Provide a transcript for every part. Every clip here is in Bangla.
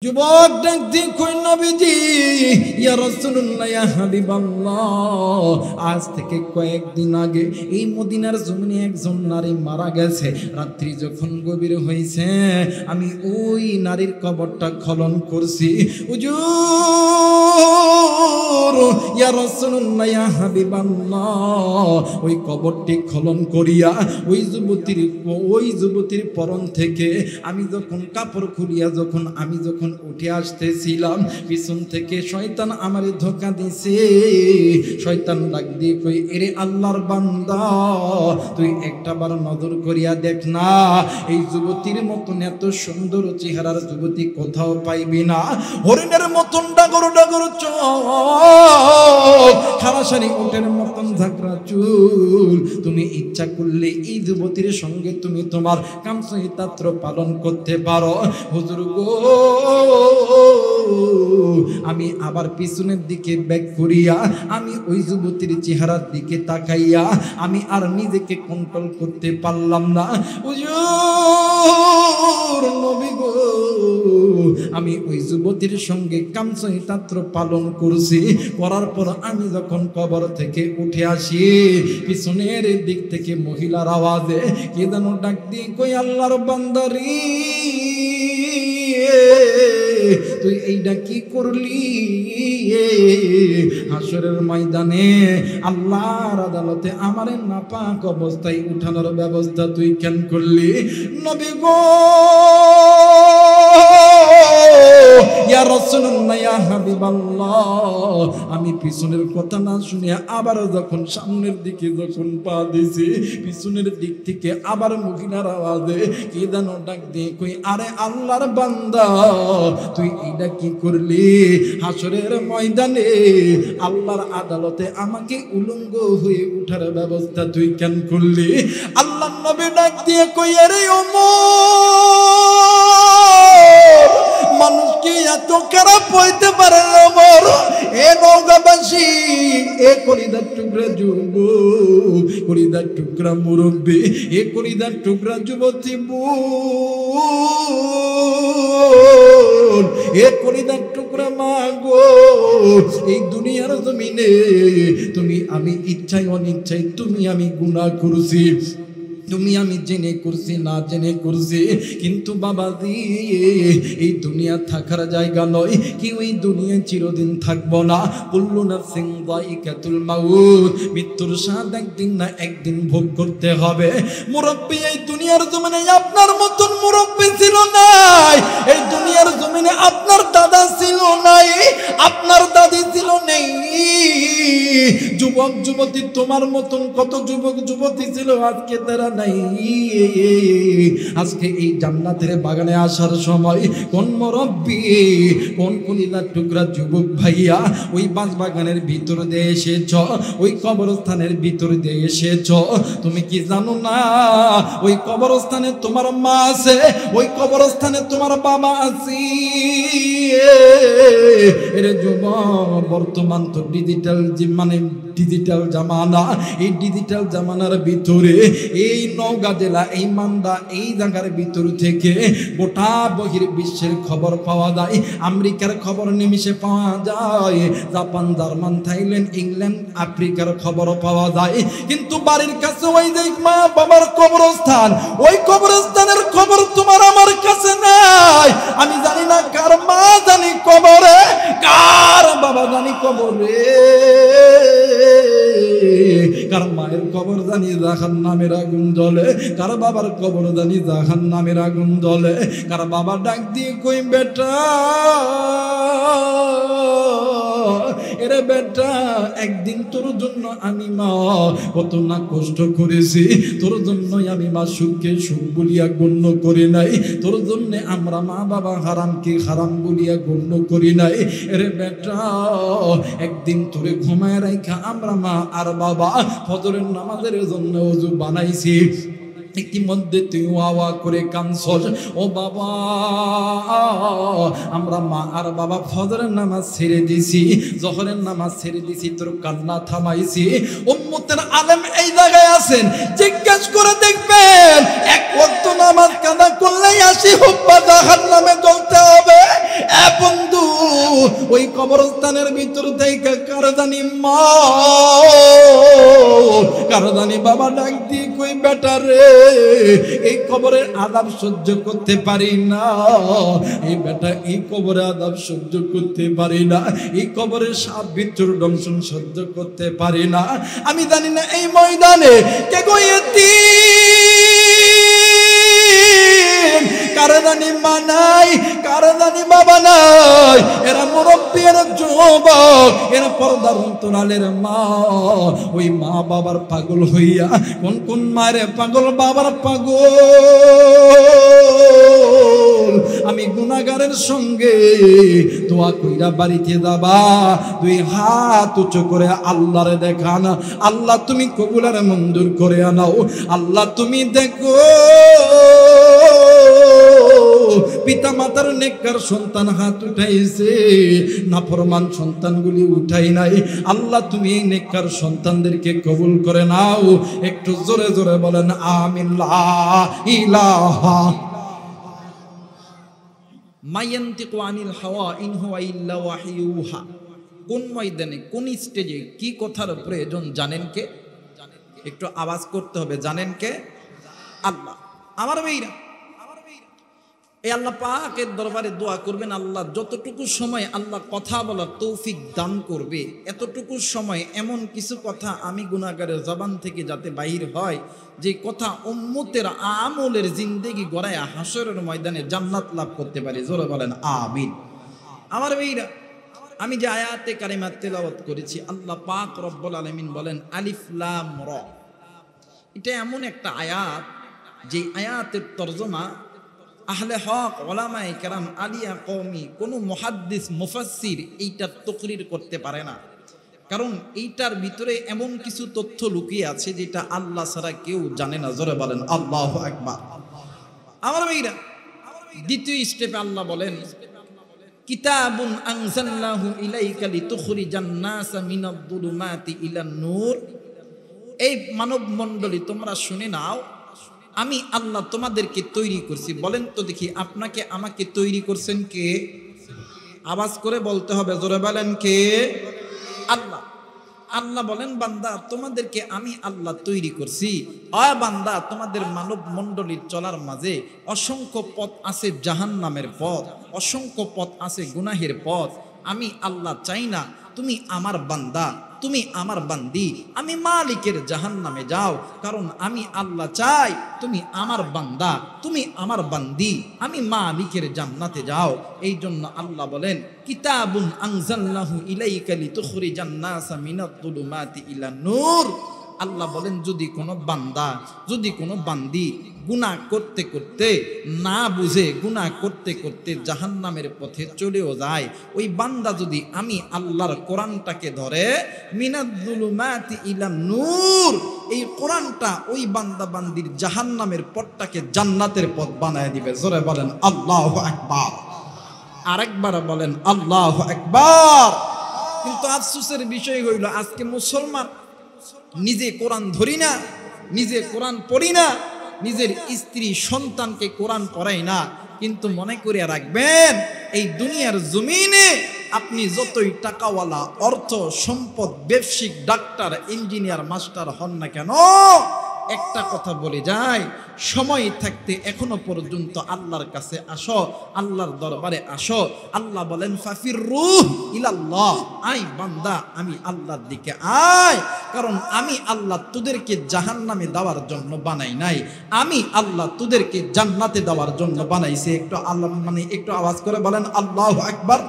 যুবক ডাক দিয়ে কই নবীজি ইয়া রাসূলুল্লাহ ইয়া হাবিবাল্লাহ, আজ থেকে কয়েকদিন আগে এই মদিনার জমিনে একজন নারী মারা গেছে। রাত্রি যখন গভীর হয়েছে আমি ওই নারীর কবরটা খনন করছি। হুজুর ইয়া রাসূলুল্লাহ ইয়া হাবিবাল্লাহ, ওই কবরটি খনন করিয়া ওই যুবতীর পরন থেকে আমি যখন কাপড় খুলিয়া আমি যখন উঠে আসতেছিলাম, পিছন থেকে শয়তান আমারে ধোঁকা দিছে। শয়তান ডাক দিয়ে কই, এরে আল্লাহর বান্দা, তুই একটাবার নজর করিয়া দেখ না, এই যুবতীর মতন এত সুন্দর চেহারার যুবতী কোথাও পাইবি না। হরিণের মতন ডাগর ডাগর চোখ, খারাসারি উটের মতন ঝাঁকড়া চুল, তুমি ইচ্ছা করলে এই যুবতীর সঙ্গে তুমি তোমার কামসহিতাত্র পালন করতে পারো। হুজুর গো, আমি আবার পিছনের দিকে ব্যাক করিয়া আমি ওই যুবতীর চেহারার দিকে তাকাইয়া আমি আর নিজেকে কন্ট্রোল করতে পারলাম না। হুজুর নবী গো, আমি ওই যুবতীর সঙ্গে কামসহিতাত্র পালন করছি। করার পর আমি যখন কবর থেকে উঠে আসি, পিছনের দিক থেকে মহিলার আওয়াজে কে যেন ডাক দিয়ে কই, আল্লাহর বান্দারি, তুই এইটা কি করলি? হাসরের ময়দানে আল্লাহর আদালতে আমারে নাপাক অবস্থায় উঠানোর ব্যবস্থা তুই কেন করলি? নবী গো, ইয়া রাসূলুল্লাহ ইয়া হাবিবাল্লাহ, আমি পিছনের কথা না শুনে আবার যখন সামনের দিকে যখন পা দিছি, পিছনের দিক থেকে আবার মহিলার আওয়াজে কে যেন ডাক দিয়ে কই, আরে আল্লাহর বান্দা, তুই এইটা কি করলি? হাসরের ময়দানে আল্লাহর আদালতে আমাকে উলঙ্গ হয়ে উঠার ব্যবস্থা তুই কেন করলি? আল্লাহর নবী ডাক দিয়ে কই, আরে ওমর, মানুষ কি এত খারাপ হইতে পারে? ওমর, এ নওগাঁবাসী, এ কলিদার টুকরা যুবক, কলিদার টুকরা মুরব্বী, এ কলিদার টুকরা যুবতী বোন, এ কলিদার টুকরা মা গো, এই দুনিয়ার জমিনে তুমি আমি ইচ্ছায় অনিচ্ছায় তুমি আমি গুনাহ করছি, তুমি আমি জেনে করছি না জেনে করছি, কিন্তু বাবাজি এই দুনিয়া থাকার জায়গা নয়, কি ওই দুনিয়া চিরদিন থাকবো না। কুল্লু নাফসিন যায়িকাতুল মাউত, মৃত্যুর স্বাদ একদিন না একদিন ভোগ করতে হবে। মুরব্বী, এই দুনিয়ার জমিনে আপনার মতন মুরব্বী ছিল নাই, এই দুনিয়ার জমিনে আপনার দাদা ছিল নাই, আপনার দাদি ছিল নেই। যুবক যুবতী তোমার মতন কত যুবক যুবতী ছিল, আজকে তারা নাই। আজকে এই জান্নাতের বাগানে আসার সময় কোন মুরব্বী, কোন কলিজার টুকরা যুবক ভাইয়া ওই বাঁশ বাগানের ভিতর দিয়ে এসেছ, ওই কবরস্থানের ভিতর দিয়ে এসেছ, তুমি কি জানো না ওই কবরস্থানে তোমার মা আছে, ওই কবরস্থানে তোমার বাবা আছে? এর যুবক, বর্তমান তো ডিজিটাল জামানা, এই ডিজিটাল জামানার ভিতরে এই নওগাঁ জেলা, এই মান্দা, এই জায়গার ভিতর থেকে গোটা বহির বিশ্বের খবর পাওয়া যায়, আমেরিকার খবর নিমিষে পাওয়া যায়, জাপান, জার্মান, থাইল্যান্ড, ইংল্যান্ড, আফ্রিকার খবর পাওয়া যায়, কিন্তু বাড়ির কাছে ওই যে মা বাবার কবরস্থান, ওই কবরস্থানের খবর তোমার আমার কাছে নাই। আমি জানি না কার মা জানি কবরে, কার বাবা জানি কবরে, কার মায়ের কবর জানি জাহান্নামের আগুন জ্বলে, কার বাবার কবর জানি জাহান্নামের আগুন জ্বলে। কার বাবা ডাক দিয়ে কই, বেটা, এরে বেটা, একদিন তোর জন্য আমি মা কত না কষ্ট করেছি, তোর জন্যই আমি মা সুখকে সুখ বলিয়া গণ্য করি নাই, তোর জন্য আমরা মা বাবা হারামকে হারাম বলিয়া গণ্য করি নাই। এরে বেটা, একদিন তোরে ঘুমায় রাখা আমরা মা আর বাবা ফজরের নামাজের জন্য ওযু বানাইছি, ইতিমধ্যে তুই ওয়া করে কানছস, ও বাবা, আমরা মা আর বাবা ফজরের নামাজ ছেড়ে দিছি, জোহরের নামাজ ছেড়ে দিছি, তোর কান্না থামাইছি। উম্মতের আলেম এই জায়গায় আছেন, জিজ্ঞেস করে দেখবেন এক ওয়াক্ত নামাজ কাদা করলেই 80 হুব্বা জাহান্নামে জ্বলতে হবে। এ বন্ধু, ওই কবরস্থানের ভিতর থেকে কারদানি মা কারদানি বাবা ডাক দি কই বেটা রে, এই কবরের আযাব সহ্য করতে পারি না। এই বেটা এই কবরের আযাব সহ্য করতে পারি না, এই কবরের সাপ বিচ্ছুর দংশন সহ্য করতে পারি না। আমি জানি না এই ময়দানে কে গইয়েতি কারদানি মা নাই, কারদানি বাবা নাই। এরা মুরব্বী, এরা যুবক, এরা পর্দার অন্তরালের মা। ওই মা বাবার পাগল হইয়া কোন কোন মায়ের পাগল, বাবার পাগল। আমি গুনাহগারের সঙ্গে দোয়া কইরা বাড়িতে যাবা, দুই হাত উঁচু করে আল্লাহরে দেখান, আল্লাহ তুমি কবুল আর মঞ্জুর করে আনাও। আল্লাহ তুমি দেখো পিতা মাতার নেককার সন্তান হাত উঠাইছে, নাফরমান সন্তানগুলি উঠাই নাই। আল্লাহ তুমি এই নেককার সন্তানদেরকে কবুল করে নাও। একটু জোরে জোরে বলেন আমিন। লা ইলাহা মায়ান্তিকু আনিল হাওয়া ইন হুয়া ইল্লা ওয়াহিয়ুহা। কোন ময়দানে কোন স্টেজে কি কথার প্রয়োজন জানেন কে? একটু আওয়াজ করতে হবে, জানেন কে? আল্লাহ। আমার ভাইরা, এই আল্লাহ পাকের দরবারে দোয়া করবেন, আল্লাহ যতটুকু সময় আল্লাহ কথা বলার তৌফিক দান করবে, এতটুকু সময় এমন কিছু কথা আমি গুনাহগারের জবান থেকে যাতে বাহির হয়, যে কথা উম্মতের আমলের জিন্দেগি গড়ায় হাসরের ময়দানে জান্নাত লাভ করতে পারি। জোরে বলেন আমিন। আমার ভাইরা, আমি যে আয়াতে কারিমা তেলাওয়াত করেছি, আল্লাহ পাক রব্বুল আলামিন বলেন আলিফ লাম র। এটা এমন একটা আয়াত, যে আয়াতের তরজমা আহলে হক ওলামায়ে কেরাম আলিয়া কওমি কোন মুহাদ্দিস মুফাসসির এইটার তাকরীর করতে পারে না। কারণ এইটার ভিতরে এমন কিছু তথ্য লুকিয়ে আছে যেটা আল্লাহ ছাড়া কেউ জানে না। জোরে বলেন আল্লাহু আকবার। আমার ভাইরা, দ্বিতীয় স্টেপে আল্লাহ বলেন কিতাবুন আনজালনাহু ইলাইকা লিতুখরিজান নাসা মিনাদ যুলুমাতি ইলান নূর। এই মানব মণ্ডলী তোমরা শুনে নাও, আমি আল্লাহ তোমাদেরকে তৈরি করছি। বলেন তো দেখি, আপনাকে আমাকে তৈরি করছেন কে? আওয়াজ করে বলতে হবে, জোরে বলেন কে? আল্লাহ। আল্লাহ বলেন বান্দা তোমাদেরকে আমি আল্লাহ তৈরি করছি। বান্দা, তোমাদের মানব মণ্ডলীর চলার মাঝে অসংখ্য পথ আছে, জাহান্নামের পথ, অসংখ্য পথ আছে গুনাহের পথ। আমি আল্লাহ চাই না তুমি আমার বান্দা, তুমি আমার বান্দি, আমি মালিকের জাহান্নামে যাও। কারণ আমি আল্লাহ চাই তুমি আমার বান্দা, তুমি আমার বান্দি, আমি মালিকের জান্নাতে যাও। এই জন্য আল্লাহ বলেন কিতাবুন আনজালনাহু ইলাইকা লিতুখরিজান নাসা মিনাদ যুলুমাতি ইলান নূর। আল্লাহ বলেন যদি কোনো বান্দা, যদি কোনো বান্দি গুনাহ করতে করতে না বুঝে গুনাহ করতে করতে জাহান্নামের পথে চলেও যায়, ওই বান্দা যদি আমি আল্লাহর কোরআনটাকে ধরে মিনাদ যুলুমাতি ইলান নূর, এই কোরআনটা ওই বান্দা বান্দির জাহান্নামের পথটাকে জান্নাতের পথ বানায় দিবে। জোরে বলেন আল্লাহু আকবার। আরেকবার বলেন আল্লাহু আকবার। কিন্তু আফসোসের বিষয় হইল আজকে মুসলমান নিজে কোরআন ধরি না, নিজে কোরআন পড়ি না, নিজের স্ত্রী সন্তানকে কোরআন পড়াই না। কিন্তু মনে করে রাখবেন, এই দুনিয়ার জমিনে আপনি যতই টাকাওয়ালা, অর্থ সম্পদ, ব্যবসায়িক, ডাক্তার, ইঞ্জিনিয়ার, মাস্টার হন না কেন, একটা কথা বলে যায়, সময় থাকতে এখনো পর্যন্ত আল্লাহর কাছে আসো, আল্লাহর দরবারে আসো। আল্লাহ বলেন ফাফিরু ইলাল্লাহ, আই বান্দা আমি আল্লাহর দিকে আয়। কারণ আমি আল্লাহ তোদেরকে জাহান্নামে দেওয়ার জন্য বানাই নাই, আমি আল্লাহ তোদেরকে জান্নাতে দেওয়ার জন্য বানাইছি। একটু আল্লাহ একটু আওয়াজ করে বলেন আল্লাহু আকবার।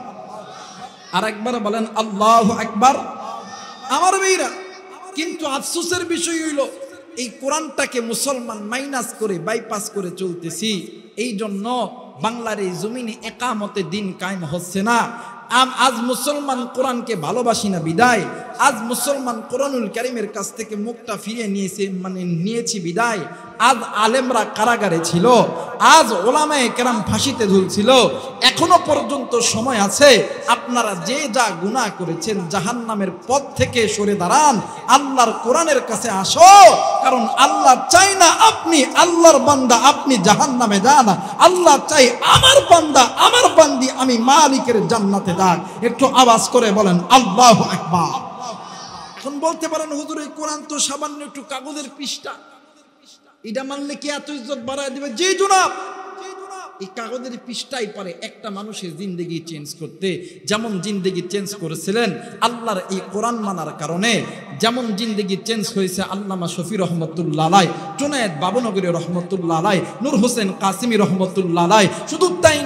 আর একবার বলেন আল্লাহু আকবার। আমার ভাইরা, কিন্তু আফসোসের বিষয় হইল এই কোরআনটাকে মুসলমান মাইনাস করে, বাইপাস করে চলতেছি। এই জন্য বাংলার এই জমিনে একামতে দিন কায়েম হচ্ছে না। আজ মুসলমান কোরআনকে ভালোবাসি না বিদায়, আজ মুসলমান কোরআনুল কারীমের কাছ থেকে মুখটা ফিরিয়ে নিয়েছি বিদায়, আজ আলেমরা কারাগারে ছিল, আজ ওলামায়ে কেরাম ফাঁসিতে ঝুলছিল। এখনো পর্যন্ত সময় আছে, আপনারা যে যা গুনাহ করেছেন জাহান্নামের পথ থেকে সরে দাঁড়ান, আল্লাহর কোরআনের কাছে আসো। কারণ আল্লাহ চাই না আপনি আল্লাহর বান্দা আপনি জাহান্নামে যান, আল্লাহ চাই আমার বান্দা আমার বান্দি আমি মালিকের জান্নাতে যাক। একটু আওয়াজ করে বলেন আল্লাহু আকবার। এখন বলতে পারেন হুজুর এই কোরআন তো সামান্য একটু কাগজের পৃষ্ঠা, এটা মানলে কি এত ইজ্জত বাড়ায় দিবে? জি জনাব, এই কাগজের পৃষ্ঠাই পারে একটা মানুষের জিন্দেগি চেঞ্জ করতে। যেমন জিন্দেগি চেঞ্জ করেছিলেন আল্লাহর এই কোরআন মানার কারণে, যেমন জিন্দেগি চেঞ্জ হয়েছে আল্লামা শফি রহমতুল্লাহ আলাই, জুনায়েদ বাবনগরী রহমতুল্লাহ আলাই, নূর হোসেন কাসিমি রহমতুল্লাহ আলাই। শুধু তাই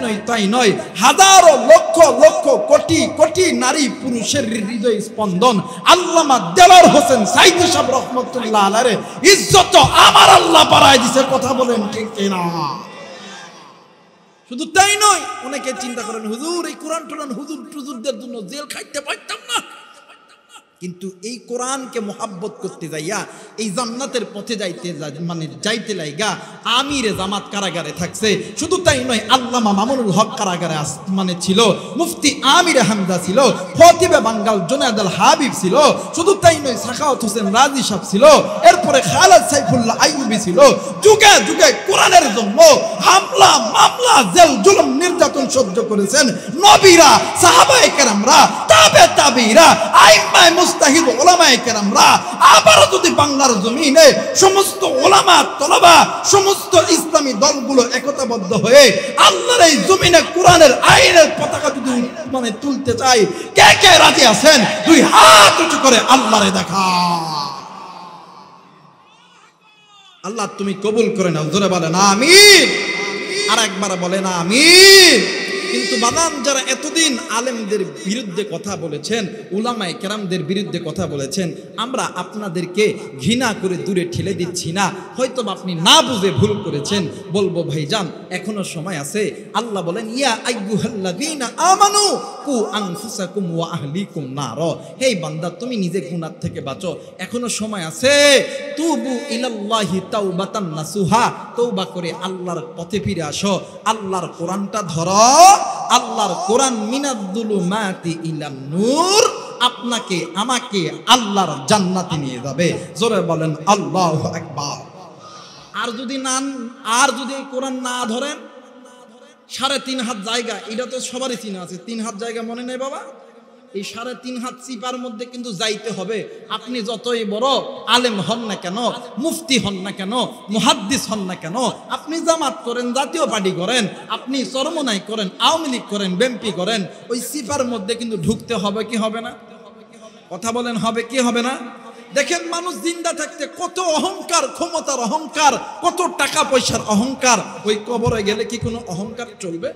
নয়, হাজারো লক্ষ লক্ষ কোটি কোটি নারী পুরুষের হৃদয় স্পন্দন আল্লামা দেলোয়ার হোসেন সাইদি সাহেব রহমতুল্লাহ আলাইর ইজ্জত আমার আল্লাহ বাড়ায় দিছে। কথা বলেন ঠিক কিনা? শুধু তাই নয়, অনেকে চিন্তা করেন হুজুর এই কোরআন টোরান হুজুর টুজুরদের জন্য জেল খাইতে পারতাম না, কিন্তু এই কোরআনকে মোহাব্বত করতে যাইয়া এই জান্নাতের পথে যাইতে লাইগা আমিরে জামাত কারাগারে থাকছে। শুধু তাই নয়, আল্লামা মামুনুল হক কারাগারে ছিল, মুফতি আমির হামজা ছিল, খতিবে বাঙ্গাল জুনায়েদ আল হাবিব ছিল। শুধু তাই নয়, সাখাওয়াত হোসেন রাজি সাহেব ছিল, এরপরে খালেদ সাইফুল্লাহ আইয়ুবী ছিল। যুগে যুগে কোরআনের জন্য হামলা মামলা জেল জুলুম নির্যাতন সহ্য করেছেন নবীরা, সাহাবায়ে কেরামরা, তাবেঈরা, আইম্মায়ে মুস্তাহিদ উলামায়ে কেরামরা। আবারও যদি বাংলার জমিনে সমস্ত উলামা তলবা সমস্ত ইসলামী দলগুলো একতাবদ্ধ হয়ে আল্লাহর এই জমিনে কোরআনের আইনের পতাকা যদি তুলতে চাই, কে কে রাজি আছেন? দুই হাত উঁচু করে আল্লাহরে দেখা। আল্লাহ তুমি কবুল করে নাও, জোরে বলেন আমিন। আর একবার বলেন আমিন। কিন্তু বাদাম যারা এতদিন আলেমদের বিরুদ্ধে কথা বলেছেন, উলামায়ে কেরামদের বিরুদ্ধে কথা বলেছেন, আমরা আপনাদেরকে ঘৃণা করে দূরে ঠেলে দিচ্ছি না। হয়তো আপনি না বুঝে ভুল করেছেন, বলবো ভাইজান এখনো সময় আছে। আল্লাহ বলেন ইয়া আইয়ুহাল্লাযীনা আমানু কু আনফুসাকুম ওয়া আহলিকুম নার। হে বান্দা তুমি নিজে গুনাহ থেকে বাঁচো, এখনো সময় আছে। তুবু ইলাল্লাহি তাওবাতান নাসুহা, তওবা করে আল্লাহর পথে ফিরে আসো, আল্লাহর কোরআনটা ধরো। আল্লাহর কোরআন মিনাদ্দুলুমাতি ইলান নূর, আপনাকে আমাকে আল্লাহর জান্নাতে নিয়ে যাবে। জোরে বলেন আল্লাহু আকবার। আর যদি কোরআন না ধরেন, 3.5 হাত জায়গা, এটা তো সবারই চিনা আছে, 3 হাত জায়গা মনে নেই বাবা? এই 3.5 হাত চিপার মধ্যে কিন্তু যাইতে হবে। আপনি যতই বড় আলেম হন না কেন, মুফতি হন না কেন, মুহাদ্দিস হন না কেন, আপনি জামাত করেন, জাতীয় পার্টি করেন, আপনি চরমনাই করেন, আওয়ামী লীগ করেন, বিএনপি করেন, ওই চিপার মধ্যে কিন্তু ঢুকতে হবে কি হবে না? কথা বলেন হবে কি হবে না? দেখেন মানুষ জিন্দা থাকতে কত অহংকার, ক্ষমতার অহংকার, কত টাকা পয়সার অহংকার। ওই কবরে গেলে কি কোনো অহংকার চলবে?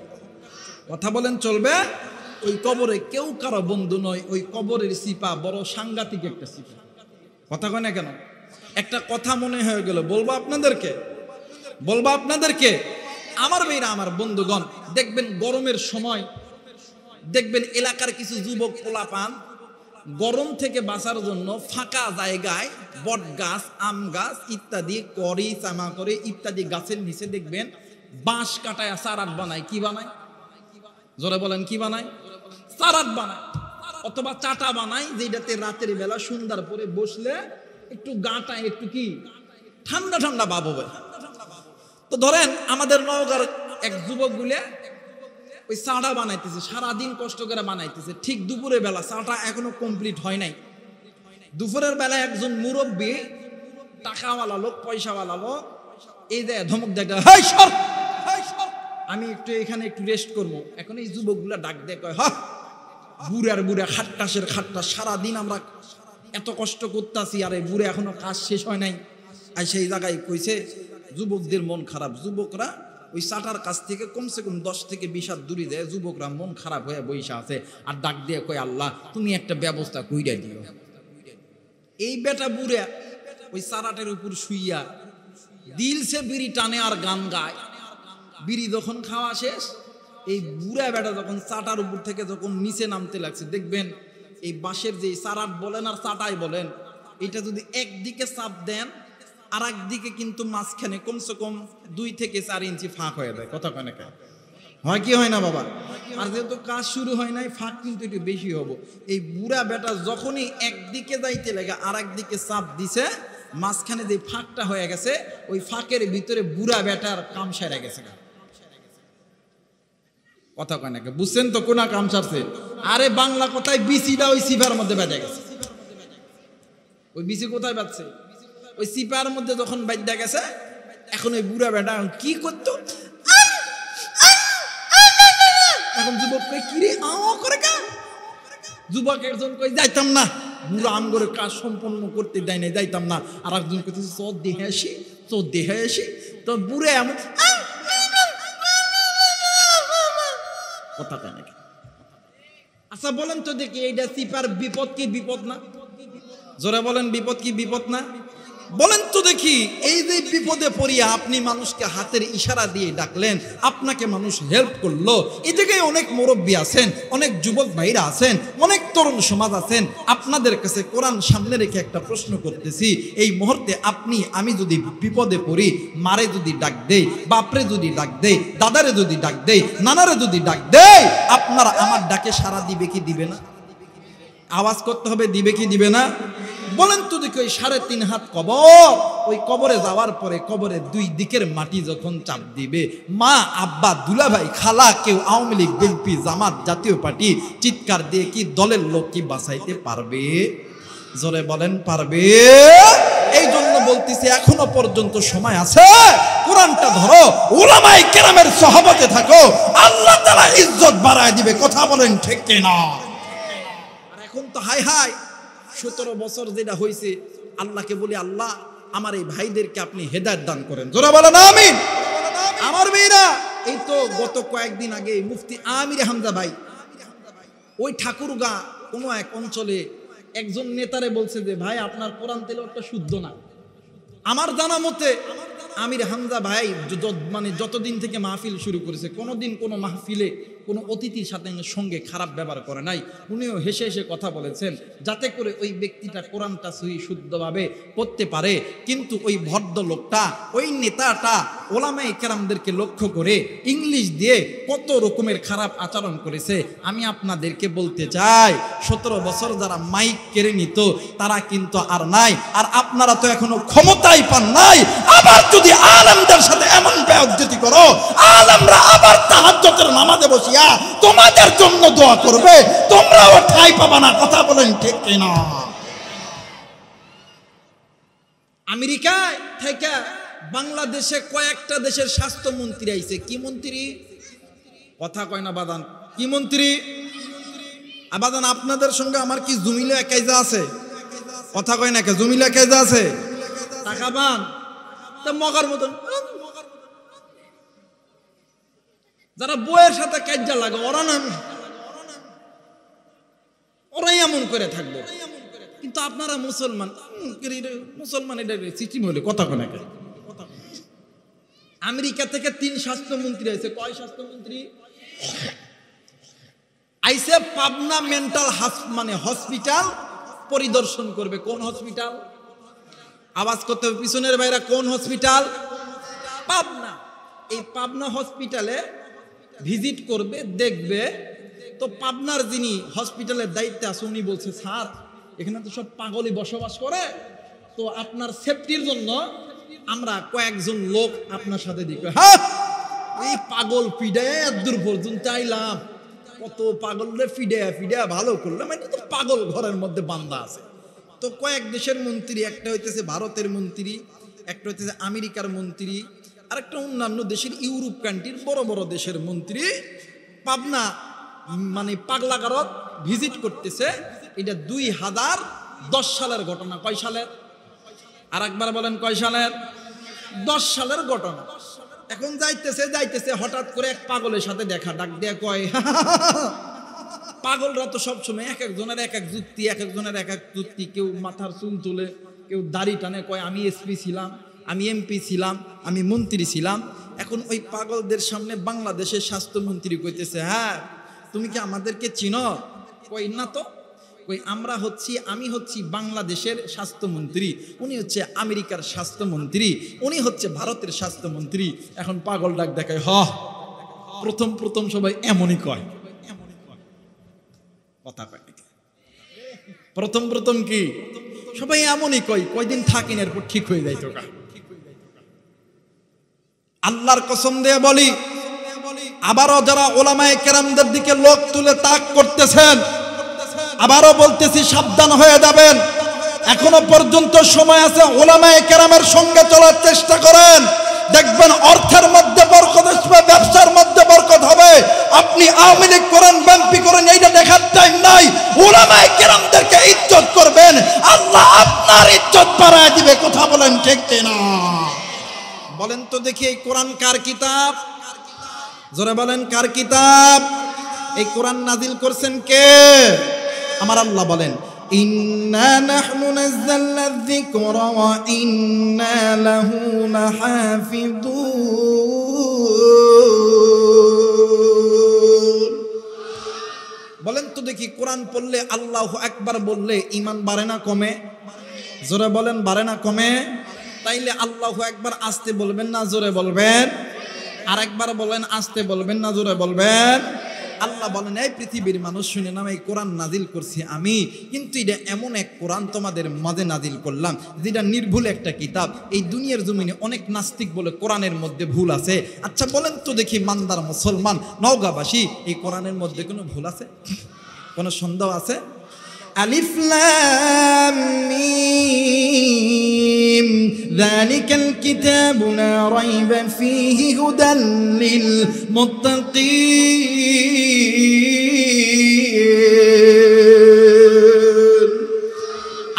কথা বলেন চলবে? ওই কবরে কেউ কারো বন্ধু নয়, ওই কবরের সিপা বড় সাংঘাতিক একটা সিপা। কথা কয় না কেন? একটা কথা মনে হয়ে গেল, বলবো আপনাদেরকে। আমার মেয়েরা, আমার বন্ধুগণ, দেখবেন গরমের সময় দেখবেন এলাকার কিছু যুবক পোলাপান গরম থেকে বাঁচার জন্য ফাঁকা জায়গায় বট গাছ, আম গাছ ইত্যাদি করি, চামা করে ইত্যাদি গাছের নিচে দেখবেন বাঁশ কাটায় চারাট বানায়। কি বানায়? জোরে বলেন কি বানায়? চারাট বানায় অথবা চাটা বানায়, যেটাতে রাতের বেলা সুন্দর করে বসলে একটু গাটা একটু কি ঠান্ডা ঠান্ডা ভাব হবে। তো ধরেন আমাদের নওগাঁর এক যুবক গুলে ওই চাটা বানাইতেছে, সারাদিন কষ্ট করে বানাইতেছে। ঠিক দুপুরের বেলা, চাটা এখনো কমপ্লিট হয় নাই, দুপুরের বেলা একজন মুরব্বী টাকাওয়ালা লোক, পয়সাওয়ালা লোক এই যে ধমক দেয়, হেই সর, আমি একটু এখানে একটু রেস্ট করবো। এখন এই যুবকগুলা ডাক দিয়ে কয়, হ্যাঁ বুড়া খাট্টাসের খাট্টা, সারাদিন আমরা এত কষ্ট করতেছি, আর এই বুড়ে এখনো কাজ শেষ হয় নাই। আর সেই জায়গায় কইছে যুবকদের মন খারাপ, যুবকরা ওই চাটার কাছ থেকে কমসে কম 10 থেকে 20 হাত দূরে যায়, যুবকরা মন খারাপ হয়ে বইসা আছে আর ডাক দিয়ে কয়, আল্লাহ তুমি একটা ব্যবস্থা কইরা দিও। এই বেটা বুড়ে ওই চারাটের উপর শুইয়া দিলসে বিড়ি টানে আর গান গায়। বিড়ি যখন খাওয়া শেষ, এই বুড়া বেটা যখন চাটার উপর থেকে যখন নিচে নামতে লাগছে, দেখবেন এই বাঁশের যে চারাট বলেন আর চাটাই বলেন, এটা যদি একদিকে চাপ দেন আর একদিকে কিন্তু মাঝখানে কমসে কম 2 থেকে 4 ইঞ্চি ফাঁক হয়ে যায়। কথা কয় না কেন? হয় কি হয় না বাবা? আর যেহেতু কাজ শুরু হয় নাই, ফাঁক কিন্তু একটু বেশি হবো। এই বুড়া বেটা যখনই একদিকে যাইতে লাগে আর একদিকে চাপ দিছে, মাঝখানে যে ফাঁকটা হয়ে গেছে, ওই ফাঁকের ভিতরে বুড়া বেটার কাম সেরে গেছে। কথা কয় নাকি? বুঝছেন তো কোনা কাম সারছে? আরে বাংলা কথায় বিসিটা ওই সিফার মধ্যে বেজে গেছে। ওই বিসি কোথায় বাজছে? ওই সিপার মধ্যে যখন বাজা গেছে, এখন ওই বুড়া বেটা কি করতো, এখন যুবক কই কি রে করে কা, যুবক একজন কই যাইতাম না, বুড়া আম করে কাজ সম্পন্ন করতে দেয় না, যাইতাম না। আর একজন কইতেছে চোর দেহে আসি, চোর দেহে আসি। তো বুড়ে এমন কথা কয় নাকি? আচ্ছা বলেন তো দেখি, এইটা সিপার বিপদ কি বিপদ না? জোরে বলেন, বিপদ কি বিপদ না? বলেন তো দেখি, এই যে বিপদে পড়িয়া আপনি মানুষকে হাতের ইশারা দিয়ে ডাকলেন, আপনাকে মানুষ হেল্প করলো, এই জায়গায় অনেক মুরব্বী আছেন, অনেক যুবক ভাইরা আছেন, অনেক তরুণ সমাজ আছেন। আপনাদের কাছে কোরআন সামনে রেখে একটা প্রশ্ন করতেছি, এই মুহূর্তে আপনি আমি যদি বিপদে পড়ি, মারে যদি ডাক দেই, বাপরে যদি ডাক দেই, দাদারে যদি ডাক দেই, নানারে যদি ডাক দেই, আপনারা আমার ডাকে সাড়া দিবে কি দিবে না? আওয়াজ করতে হবে, দিবে কি দিবে না? বলেন তো দেখি, ওই 3.5 হাত কবর, ওই কবরে যাওয়ার পরে কবরের 2 দিকের মাটি যখন চাপ দিবে, মা, আব্বা, দুলাভাই, খালা, কেউ আওয়ামী লীগ, বিএনপি, জামাত, জাতীয় পার্টি, চিৎকার দিয়ে কি দলের লোক কি বাঁচাইতে পারবে? জোরে বলেন, পারবে? এই জন্য বলতেছি, এখনো পর্যন্ত সময় আছে, কোরআনটা ধরো, উলামায়ে কেরামের সহবতে থাকো, আল্লাহ তাআলা ইজ্জত বাড়ায় দিবে। কথা বলেন ঠিক কিনা? আর এখন তো হাই হাই 17 বছর যেটা হয়েছে, আল্লাহকে বলি, আল্লাহ আমার এই ভাইদেরকে আপনি হেদায়েত দান করেন। জোরে বলেন আমিন। আমার মেয়েরা, এই তো গত কয়েকদিন আগে মুফতি আমির হামজা ভাই ওই ঠাকুরগাঁ কোনো এক অঞ্চলে একজন নেতারে বলছে যে, ভাই আপনার কোরআন তেলাওয়াতটা শুদ্ধ না। আমার জানা মতে আমির হামজা ভাই মানে যতদিন থেকে মাহফিল শুরু করেছে, কোনোদিন কোনো মাহফিলে কোনো অতিথির সাথে সঙ্গে খারাপ ব্যবহার করে নাই। উনিও হেসে হেসে কথা বলেছেন, যাতে করে ওই ব্যক্তিটা কোরআনটা সহি শুদ্ধভাবে পড়তে পারে। কিন্তু ওই ভদ্র লোকটা, ওই নেতাটা ওলামায়ে কেরামদেরকে লক্ষ্য করে ইংলিশ দিয়ে কত রকমের খারাপ আচরণ করেছে। আমি আপনাদেরকে বলতে চাই, 17 বছর যারা মাইক কেড়ে নিত, তারা কিন্তু আর নাই। আর আপনারা তো এখনো ক্ষমতাই পান নাই। আবার যদি আলেমদের সাথে এমন বেয়াদবি করো, আলেমরা আবার তাহাজ্জুদের নামাজে বসিয়া তোমাদের জন্য দোয়া করবে, তোমরাও ঠাঁই পাবা না। কথা বলেন ঠিক কিনা? আমেরিকায় থেকে বাংলাদেশে কয়েকটা দেশের স্বাস্থ্যমন্ত্রী আইছে। কি মন্ত্রী? কথা কয় না বাদান। কি মন্ত্রী? আবাদান, আপনাদের সঙ্গে আমার কি জমিলা কায়দা আছে? কথা কয় না কে? জমিলা কায়দা আছে? টাকা পান তা মগার মতন। যারা বইয়ের সাথে কাজা লাগে, ওরা না, ওরাই এমন করে থাকবে। কিন্তু আপনারা মুসলমান, মুসলমান এটা সিস্টেম হলে কথা কয় না কে? আমেরিকা থেকে 3 স্বাস্থ্যমন্ত্রী আইছে। কয় স্বাস্থ্যমন্ত্রী আইছে? পাবনা মেন্টাল মানে হসপিটাল পরিদর্শন করবে। কোন হসপিটাল? আওয়াজ করতে হবে পিছনের ভাইরা, কোন হসপিটাল? পাবনা। এই পাবনা হসপিটালে ভিজিট করবে, দেখবে। তো পাবনার যিনি হসপিটালের দায়িত্বে আছে, উনি বলছে, স্যার এখানে তো সব পাগলই বসবাস করে, তো আপনার সেফটির জন্য আমরা কয়েকজন লোক আপনার সাথে দিই। হ্যাঁ, এই পাগল ফিডায় দূর পর্যন্ত আইলাম, কত পাগলরে ফিডায়া ভালো করলাম, এটা তো পাগল ঘরের মধ্যে বান্দা আছে। তো কয়েক দেশের মন্ত্রী, একটা হইতেছে ভারতের মন্ত্রী, একটা হইতেছে আমেরিকার মন্ত্রী, আর একটা অন্যান্য দেশের, ইউরোপ কান্ট্রির বড় বড় দেশের মন্ত্রী পাবনা মানে পাগলাগারত ভিজিট করতেছে। এটা 2010 সালের ঘটনা। কয় সালের? আর একবার বলেন, কয় সালের? 10 সালের ঘটনা। এখন যাইতেছে হঠাৎ করে এক পাগলের সাথে দেখা, ডাক দেয়া কয়, পাগলরা তো সবসময় এক একজনের এক এক যুক্তি, এক একজনের এক এক যুক্তি। কেউ মাথার চুল তুলে, কেউ দাড়ি টানে, কয় আমি এসপি ছিলাম, আমি এমপি ছিলাম, আমি মন্ত্রী ছিলাম। এখন ওই পাগলদের সামনে বাংলাদেশের স্বাস্থ্যমন্ত্রী কইতেছে, হ্যাঁ তুমি কি আমাদেরকে চিনো? কই না তো। কই আমি হচ্ছি বাংলাদেশের স্বাস্থ্যমন্ত্রী, উনি হচ্ছে আমেরিকার স্বাস্থ্যমন্ত্রী, উনি হচ্ছে ভারতের স্বাস্থ্যমন্ত্রী। এখন পাগল ডাক দেখায়, প্রথম সবাই এমনই কয়, কথা কয় নাকি? প্রথম কি সবাই এমনই কয়, কয়দিন থাকেন এরপর ঠিক হয়ে যায়। তো আল্লাহর কসম দিয়ে বলি, আবারও যারা ওলামায়ে কেরামদের দিকে লোক তুলে তাক করতেছেন, আবারও বলতেছি সাবধান হয়ে যাবেন। এখনো পর্যন্ত সময় আছে, ওলামায়ে কেরামের সঙ্গে চলার চেষ্টা করেন, দেখবেন অর্থের মধ্যে বরকত আসবে, ব্যবসার মধ্যে বরকত হবে। আপনি আওয়ামী লীগ করেন, বিএনপি করেন, এইটা দেখার টাইম নাই। ওলামায়ে কেরামদেরকে ইজ্জত করবেন, আল্লাহ আপনার ইজ্জত বাড়ায় দিবে। কথা বলেন ঠিক কিনা? বলেন তো দেখি, এই কোরআন কার কিতাব? জোরে বলেন কার কিতাব? এই কোরআন নাজিল করছেন কে? আমার আল্লাহ বলেন, ইন্না নাহনু নাযালনা যিকরা ওয়া ইন্না লাহু লাহাফিজুন। বলেন তো দেখি, কোরআন পড়লে, আল্লাহু আকবার বললে ঈমান বাড়ে না কমে? জোরে বলেন, বাড়ে না কমে? তাইলে আল্লাহু আকবার আস্তে বলবেন না জোরে বলবেন? আর একবার বলেন, আস্তে বলবেন না জোরে বলবেন? আল্লাহ বলেন, এই পৃথিবীর মানুষ শুনে নাও, এই কোরআন নাজিল করছি আমি, কিন্তু এটা এমন এক কোরআন তোমাদের মাঝে নাজিল করলাম যেটা নির্ভুল একটা কিতাব। এই দুনিয়ার জমিনে অনেক নাস্তিক বলে কোরআনের মধ্যে ভুল আছে। আচ্ছা বলেন তো দেখি, মানদার মুসলমান নওগাঁবাসী, এই কোরআনের মধ্যে কোনো ভুল আছে? কোনো সন্দেহ আছে? আলিফ লাম মিম যালিকাল কিতাবু লা রাইবা ফীহি হুদাল লিল মুত্তাকিন।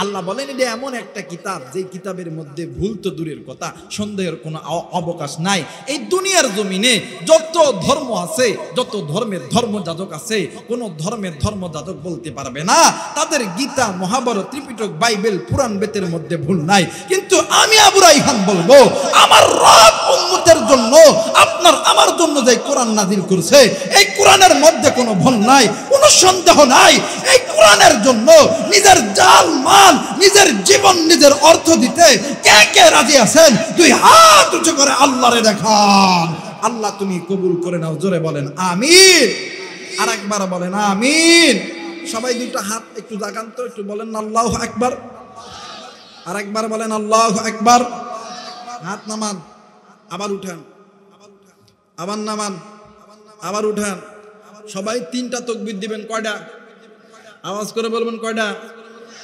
আল্লাহ বলেন, এটা এমন একটা কিতাব যে কিতাবের মধ্যে ভুল তো দূরের কথা, সন্দেহের কোনো অবকাশ নাই। এই দুনিয়ার জমিনে যত ধর্ম আছে, যত ধর্মের ধর্মযাজক আছে, কোন ধর্মের ধর্মযাজক বলতে পারবে না তাদের গীতা, মহাভারত, ত্রিপিটক, বাইবেল, পুরাণ বেতের মধ্যে ভুল নাই। কিন্তু আমি আবু রাইহান বলবো, আমার রব উম্মতের জন্য, আপনার আমার জন্য যে কোরআন নাজিল করছে, এই কোরআনের মধ্যে কোনো ভুল নাই, কোনো সন্দেহ নাই। এই কোরআনের জন্য নিজের জাল মাল, নিজের জীবন, নিজের অর্থ দিতে কে কে রাজি আছেন? দুই হাত উঁচু করে আল্লাহরে দেখান। আল্লাহ তুমি কবুল করে নাও। জোরে বলেন আমিন। আর একবার বলেন আমিন। সবাই দুইটা হাত একটু জাগান তো, একটু বলেন আল্লাহু আকবার। আর একবার বলেন আল্লাহু আকবার। হাত নামান, আবার উঠান, আবার নামান, আবার উঠান। সবাই তিনটা তাকবীর দিবেন। কয়টা? আওয়াজ করে বলবেন কয়টা?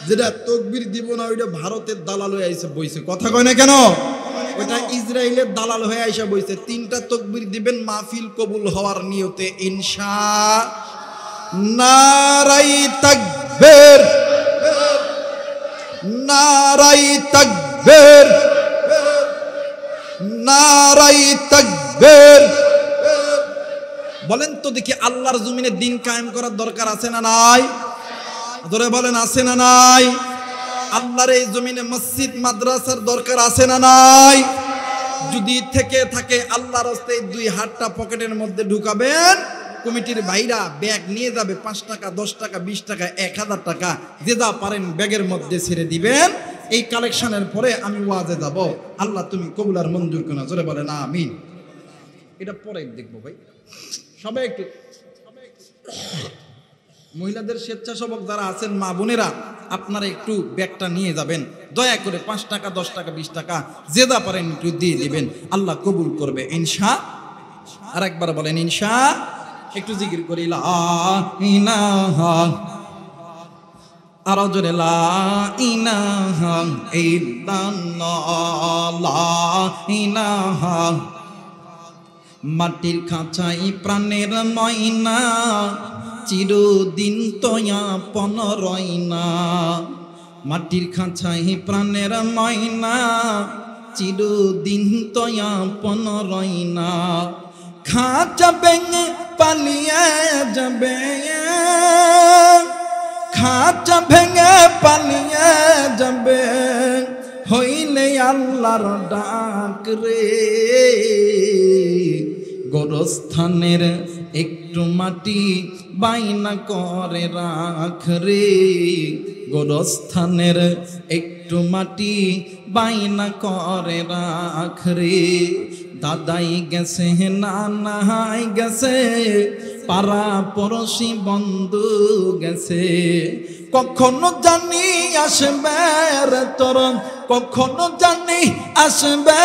যেটা তাকবীর দিব না ওইটা ভারতের দালাল হয়ে আইসা বইছে। কথা কয় না কেন? ওইটা ইসরায়েলের দালাল হয়ে আইসা বইছে। তিনটা তাকবীর দিবেন মাহফিল কবুল হওয়ার নিয়তে ইনশাআল্লাহ। নারাই তাকবীর, নারাই তাকবীর, নারাই তাকবীর। বলেন তো দেখি, আল্লাহর জমিনে দিন কায়েম করার দরকার আছে না নাই? ধরে বলেন আছে না নাই? আল্লাহর এই জমিনে মসজিদ মাদ্রাসার দরকার আছে না নাই? যদি থেকে থাকে আল্লাহর রাস্তায় দুই হাতটা পকেটের মধ্যে ঢুকাবেন, কমিটির ভাইরা ব্যাগ নিয়ে যাবে, 5 টাকা, 10 টাকা, 20 টাকা, 1000 টাকা, যে যা পারেন ব্যাগের মধ্যে ছেড়ে দিবেন। এই কালেকশনের পরে আমি ওয়াজে যাব। আল্লাহ তুমি কবুল আর মঞ্জুর করো। জোরে বলেন আমিন। এটা পরে দেখবো ভাই। সবাই একটু, মহিলাদের স্বেচ্ছাসেবক যারা আছেন, মা বোনেরা, আপনারা একটু ব্যাগটা নিয়ে যাবেন দয়া করে। 5 টাকা, 10 টাকা, 20 টাকা, যে যা পারেন একটু দিয়ে দিবেন। আল্লাহ কবুল করবে ইনশাআল্লাহ। আর একবার বলেন ইনশাআল্লাহ। একটু জিকির করি, লা ইলাহা, আরো জোরে লা ইলাহা ইল্লাল্লাহ, লা ইলাহা। মাটির খাঁচাই প্রাণের ময়না, চিরদিন তয়াপন রয়না। মাটির খাঁচাই প্রাণের ময়না, চিরদিন তয়াপন রয়না। খাঁচা ভেঙে পালিয়ে যাবে, খাঁচা ভেঙে পালিয়ে যাবে, হইলে আল্লাহর ডাক রে, গোরস্থানের একটু মাটি বাইনা করে রাখ রে, গোরস্থানের একটু মাটি বাইনা করে রাখ রে। দাদাই গেছে নানাই গেছে, পাড়া পড়শি বন্ধু গেছে, কখনো জানি আসবে রে তোর, কখনো জানি আসবে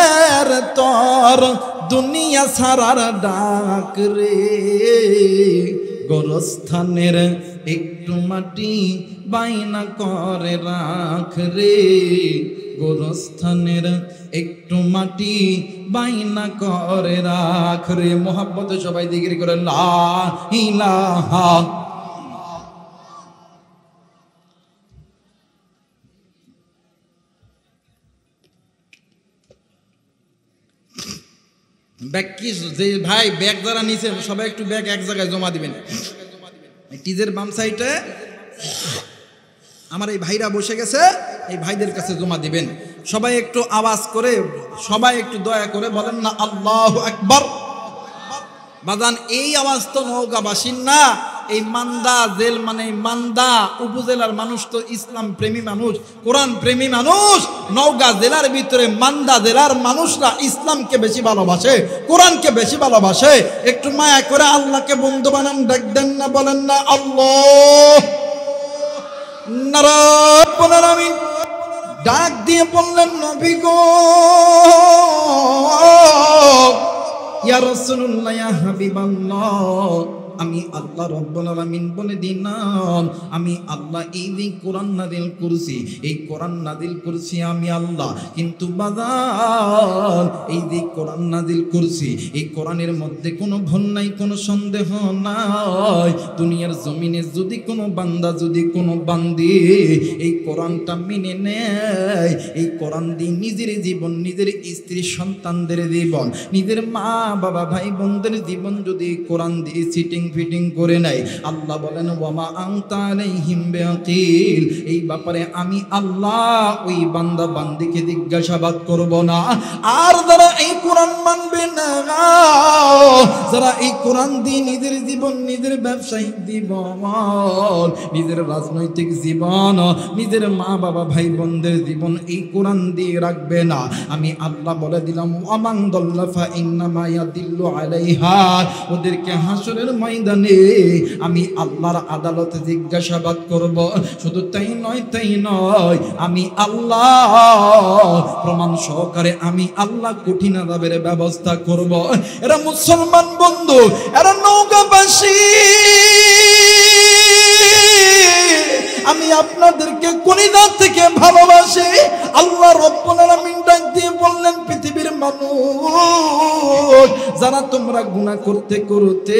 রে তোর দুনিয়া সারার ডাক রে, গোরস্থানের একটু মাটি বাইনা করে রাখ রে, গোরস্থানের একটু মাটি বাইনা করে রাখ রে। মোহাব্বতে সবাই জিকির করে লা ইলাহা। ব্যাগ কি যে ভাই ব্যাগ যারা নিছেন সবাই একটু ব্যাগ এক জায়গায় জমা দিবেন। টিজের বাম সাইডে আমার এই ভাইরা বসে গেছে, এই ভাইদের কাছে জমা দিবেন। সবাই একটু আওয়াজ করে, সবাই একটু দয়া করে বলেন না আল্লাহু আকবার। বাজান এই আওয়াজ তো নওগাঁবাসীর না, এই মান্দা জেল মানে মান্দা উপজেলার মানুষ তো ইসলাম প্রেমী মানুষ, কোরআন প্রেমী মানুষ। নওগাঁ জেলার ভিতরে মান্দা জেলার মানুষরা ইসলামকে বেশি ভালোবাসে, কোরআনকে বেশি ভালোবাসে। একটু মায়া করে আল্লাহকে বন্ধু বানান, ডাক দেন না, বলেন না আল্লাহ নারায়ণ আমিন। ডাক দিয়ে বললেন নবী গো, ইয়া রাসূলুল্লাহ, ইয়া হাবিবাল্লাহ, আমি আল্লাহ রব্বুল আলামিন বলে দিলাম, আমি আল্লাহ এই যে কোরআন নাযিল করছি, এই কোরআন নাযিল করছি আমি আল্লাহ। কিন্তু বাজার এই যে কোরআন নাযিল করছি, এই কোরআনের মধ্যে কোনো ভুল নাই, কোনো সন্দেহ নাই। দুনিয়ার জমিনে যদি কোনো বান্দা, যদি কোনো বান্দি এই কোরআনটা মেনে নেয়, এই কোরআন দিয়ে নিজের জীবন, নিজের স্ত্রী সন্তানদের জীবন, নিজের মা বাবা ভাই বোনদের জীবন যদি কোরআন দিয়ে সিটিং ফিটিং করে নাই, আল্লাহ বলেন ওয়ামা আনতা আলাইহিম বিওয়াকিল, এই ব্যাপারে আমি আল্লাহ ওই বান্দা বান্দিকে জিজ্ঞাসাবাদ করব না। আর যারা এই কোরআন মানবে না, যারা এই কোরআন দিয়ে নিজের জীবন, নিজের ব্যবসায়িক জীবন, নিজের রাজনৈতিক জীবন, নিজের মা বাবা ভাই বোনদের জীবন এই কোরআন দিয়ে রাখবে না, আমি আল্লাহ বলে দিলাম ওয়ামান দাল্লা ফা ইন্নামা ইয়াদিল্লু আলাইহা, ওদেরকে হাসরের ময়দানে আমি আল্লাহর আদালতে জিজ্ঞাসাবাদ করব। শুধু তাই নয়, আমি আল্লাহ প্রমাণ সহকারে আমি আল্লাহ কঠিন আযাবের ব্যবস্থা করব। এরা মুসলমান বন্ধু, এরা নওগাঁবাসী, আমি আপনাদেরকে কলিজা থেকে ভালোবাসি। আল্লাহ রব্বুল আলামিন ডাক দিয়ে বললেন পৃথিবীর মানুষ, যারা তোমরা গুনাহ করতে করতে,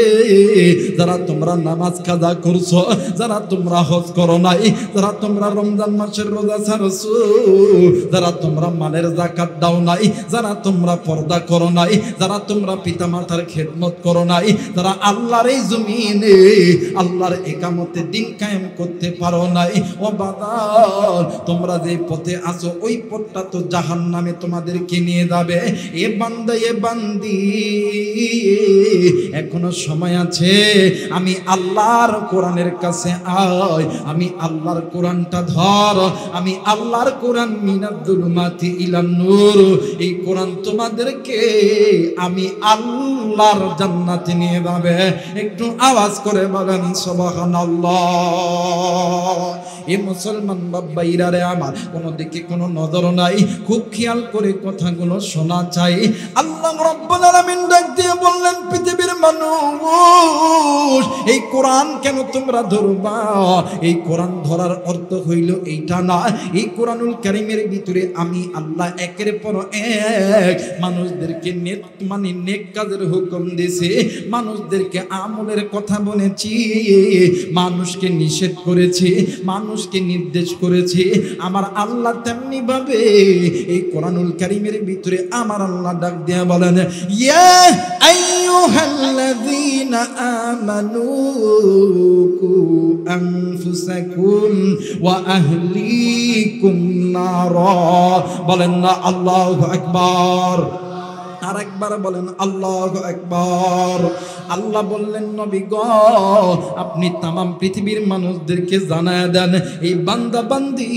যারা তোমরা নামাজ কাজা করছো, যারা তোমরা হজ করো নাই, যারা তোমরা রমজান মাসের রোজা ছাড়ছো, যারা তোমরা মালের যাকাত দাও নাই, যারা তোমরা পর্দা করো নাই, যারা তোমরা পিতামাতার খেদমত করো নাই, যারা আল্লাহর এই জমিনে আল্লাহর ইকামতে দিন কায়েম করতে পারো নাই, ও বাদাল তোমরা যে পথে আছো ওই পথটা তো জাহান্নামে তোমাদেরকে নিয়ে যাবে। এ বান্দা, এ বান্দি, এখনো সময় আছে, আমি আল্লাহর কোরআনের কাছে আয়, আমি আল্লাহর কোরআনটা ধর, আমি আল্লাহর কোরআন মিনাদ যুলুমাতি ইলান নূর, এই কোরআন তোমাদেরকে আমি আল্লাহর জান্নাতে নিয়ে যাবে। একটু আওয়াজ করে বলেন সুবহানাল্লাহ। এ মুসলমান বাবাইরা রে আমার, কোনো দিকে কোনো নজর নাই, খুব খেয়াল করে কথাগুলো শোনা চাই। আল্লাহ রাব্বুল আলামিন ডাক দিয়ে বললেন পৃথিবীর মানুষ, এই কোরআন কেন তোমরা ধরবা? এই কোরআন ধরার অর্থ হইল এইটা না, এই কোরআনুল কারীমের ভিতরে আমি আল্লাহ একের পর এক মানুষদেরকে নেক কাজের হুকুম দিয়েছে, মানুষদেরকে আমলের কথা বলেছি, মানুষকে নিষেধ করেছি, মানুষকে নির্দেশ করেছি। আমার আল্লাহ তেমনি ভাবে এই কোরআনুল কারীমের ভিতরে আমার আল্লাহ ডাক দিয়ে বলেন ইয়া আইয়ুহাল্লাযীনা আমানু কু আনফুসাকুম ওয়া আহলিকুম নারা। বলেন না আল্লাহু আকবার। আরেকবার বলেন আল্লাহু আকবার। আল্লাহ বললেন নবী গো আপনি তামাম পৃথিবীর মানুষদেরকে জানায় দেন এই বান্দা বান্দি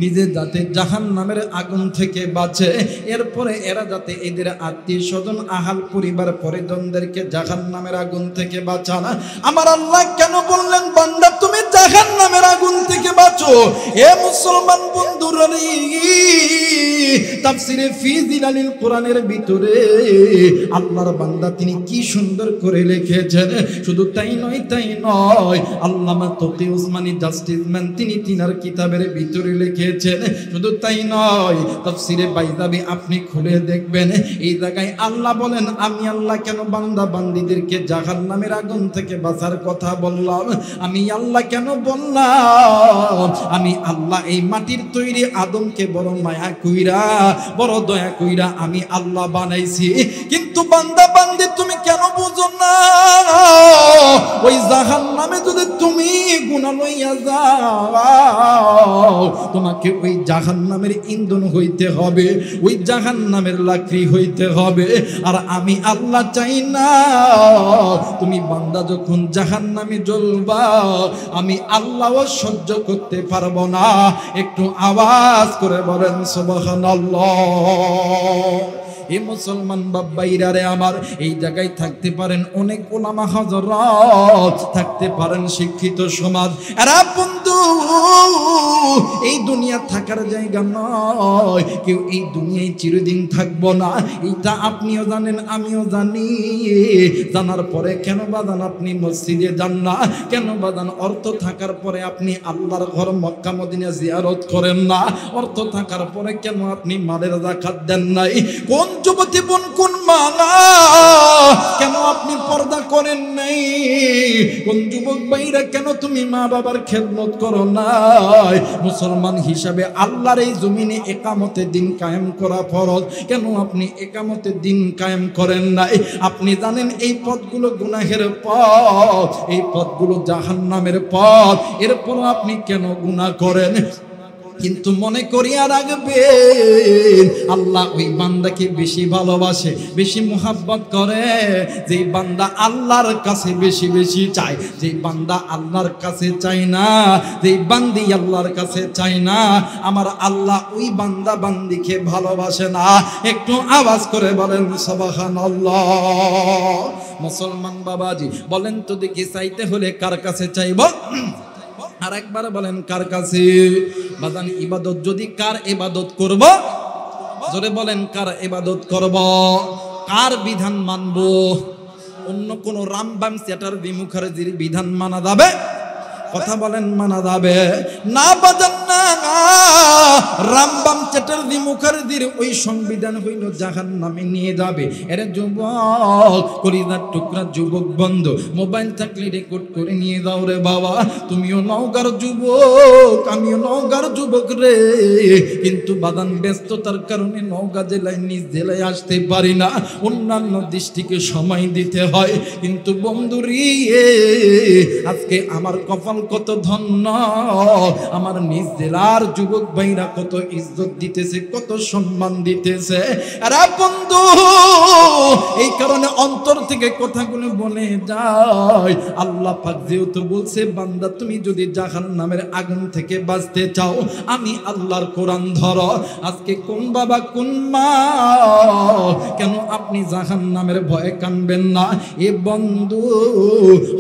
নিজে যাতে জাহান্নামের আগুন থেকে বাঁচে, এরপরে এরা যাতে এদের আত্মীয় স্বজন আহাল পরিবার পরিজনদেরকে জাহান্নামের আগুন থেকে বাঁচান। আমার আল্লাহ কেন বললেন বান্দা তুমি জাহান্নামের আগুন থেকে বাঁচো? এ মুসলমান বন্ধুরা রে, তাফসীরে ফি জিলালিল কোরআনের ভিতরে আল্লাহর বান্দা তিনি কি সুন্দর করে লিখেছেন। শুধু তাই নয়, আল্লামা তকি উসমানী জাস্টিসম্যান তিনি তিনার কিতাবের ভিতরে লিখেছেন। শুধু তাই নয়, তাফসীরে বাইজাবি আপনি খুলে দেখবেন এই জায়গায় আল্লাহ বলেন আমি আল্লাহ কেন বান্দা বান্দীদেরকে জাহান্নামের আগুন থেকে বাঁচার কথা বললাম। আমি আল্লাহ কেন বললাম? আমি আল্লাহ এই মাটির তৈরি আদমকে বড় মায়া কইরা বড় দয়া কইরা আমি আল্লাহ বানাইছি। কিন্তু বান্দা বান্দি তুমি কেন বুঝো না? ওই জাহান্নামে যদি তুমি গুনাহ লইয়া যাও তোমাকে ওই জাহান্নামের ইন্ধন হইতে হবে, ওই জাহান্নামের লাকড়ি হইতে হবে। আর আমি আল্লাহ চাই না তুমি বান্দা যখন জাহান্নামে জ্বলবা আমি আল্লাহও সহ্য করতে পারবো না। একটু আওয়াজ করে বলেন সুবহানাল্লাহ। এই মুসলমান বাবাইরা রে আমার, এই জায়গায় থাকতে পারেন অনেক ওলামা হযরত, থাকতে পারেন শিক্ষিত সমাজ। আরে বন্ধু এই দুনিয়া থাকার জায়গা নয়, কেউ এই দুনিয়ায় চিরদিন থাকবো না এটা আপনিও জানেন আমিও জানি। জানার পরে কেন বাদান আপনি মসজিদে যান না? কেন বাদান অর্থ থাকার পরে আপনি আল্লাহর ঘর মক্কা মদিনা জিয়ারত করেন না? অর্থ থাকার পরে কেন আপনি মালের যাকাত দেন নাই? কোন যুবতী বোন কোন মা কেন আপনি পর্দা করেন নাই? কোন যুবক ভাইরা কেন তুমি মা বাবার খেদমত করো নাই? মুসলমান হিসাবে আল্লাহর এই জমিনে একামতের দিন কায়েম করা ফরজ, কেন আপনি একামতের দিন কায়েম করেন নাই? আপনি জানেন এই পথগুলো গুনাহের পথ, এই পথগুলো জাহান্নামের পথ, এরপর আপনি কেন গুনাহ করেন? কিন্তু মনে করিয়া রাখবেন আল্লাহ ওই বান্দাকে বেশি ভালোবাসে, বেশি মুহাব্বত করে যেই বান্দা আল্লাহর কাছে বেশি বেশি চায়। যেই বান্দা আল্লাহর কাছে চায় না, যেই বান্দি আল্লাহর কাছে চায় না, আমার আল্লাহ ওই বান্দা বান্দিকে ভালোবাসে না। একটু আওয়াজ করে বলেন সুবহানাল্লাহ। মুসলমান বাবাজি বলেন তো দেখি চাইতে হলে কার কাছে চাইব? আর একবার বলেন কার কাছে? বাজান ইবাদত যদি কার ইবাদত করব? জোরে বলেন কার ইবাদত করব? কার বিধান মানব? অন্য কোন রামবাম চ্যাটার্জি মুখার্জির বিধান মানা যাবে? কথা বলেন মানা যাবে না? বাজান না, রামবাম চ্যাটার্জি মুখার্জির ওই সংবিধান হইল জাহান্নামে নিয়ে যাবে। এর যুবক কলিজার টুকরা যুবক বন্ধু মোবাইল থাকলে রেকর্ড করে নিয়ে যাও রে বাবা। তুমিও নওগাঁর যুবক, আমিও নওগাঁর যুবক রে, কিন্তু বাদান ব্যস্ততার কারণে নওগাঁ জেলায় নিজ জেলায় আসতে পারি না, অন্যান্য দৃষ্টিকে সময় দিতে হয়। কিন্তু বন্ধুরি আজকে আমার কপাল কত ধন্য, আমার নিজ জেলার যুবক ভাইরা কত ইজ্জত দিতেছে, কত সম্মান দিতেছে। আরে বন্ধু এই কারণে অন্তর থেকে কথাগুলো বলে যায়। আল্লাহ পাক যেহেতু বলছে বান্দা তুমি যদি জাহান্নামের আগুন থেকে বাঁচতে চাও আমি আল্লাহর কোরআন ধরো। আজকে কোন বাবা কোন মা কেন আপনি জাহান্নামের ভয়ে কানবেন না? এ বন্ধু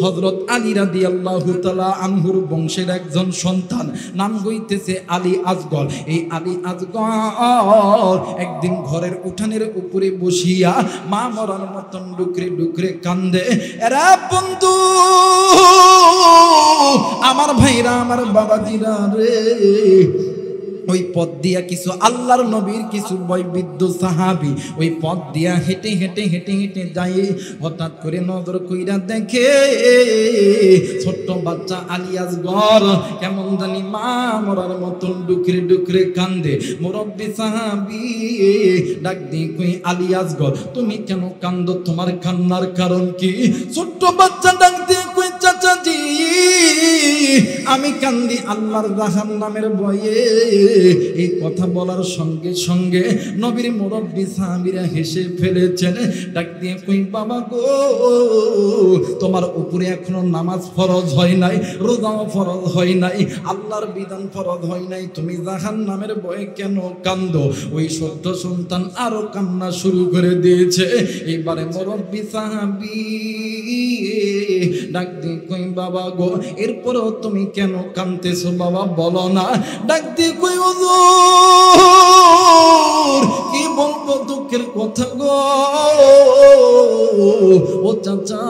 হযরত আলী রাদিয়াল্লাহু তাআলা আনহুর বংশের একজন সন্তান, নাম হইতেছে আলী আসগর। এই আলী আসগর একদিন ঘরের উঠানের উপরে বসিয়া মা মরার মতন ডুকরে ডুকরে কান্দে। এরা বন্ধু আমার ভাইরা, আমার বাবাজিরা রে, ওই পথ দিয়া কিছু আল্লাহর নবীর কিছু বৈবিধ্য সাহাবী ওই পথ দিয়া হেঁটে হেঁটে হেঁটে হেঁটে যায়। হঠাৎ করে নজর কইরা দেখে ছোট্ট বাচ্চা আলী আসগর কেমন জানি মা মরার মতন ডুকরে ডুকরে কান্দে। মুরব্বী সাহাবী ডাক দিয়ে কই আলী আসগর তুমি কেন কান্দো? তোমার কান্নার কারণ কি? ছোট্ট বাচ্চা ডাক দিয়ে কই চাচাজি আমি কান্দি আল্লাহর জাহান্নামের ভয়ে। এই কথা বলার সঙ্গে সঙ্গে নবীর মুরব্বি সাহাবীরা হেসে ফেলেছেন। ডাক দিয়ে কই বাবা গো, তোমার উপরে এখনো নামাজ ফরজ হয় নাই, রোজাও ফরজ হয় নাই, আল্লাহর বিধান ফরজ হয় নাই, তুমি জাহান্নামের ভয়ে কেন কান্দো? ওই ছোট্ট সন্তান আরো কান্না শুরু করে দিয়েছে। এইবারে মুরব্বি সাহাবী ডাক দিয়ে কই বাবা গো, এরপরও তুমি কেন কাঁদতেছো বাবা, বলো না। ডাক দিয়ে কই হুজুর, কি বলবো দুঃখের কথা গো। ও চাচা,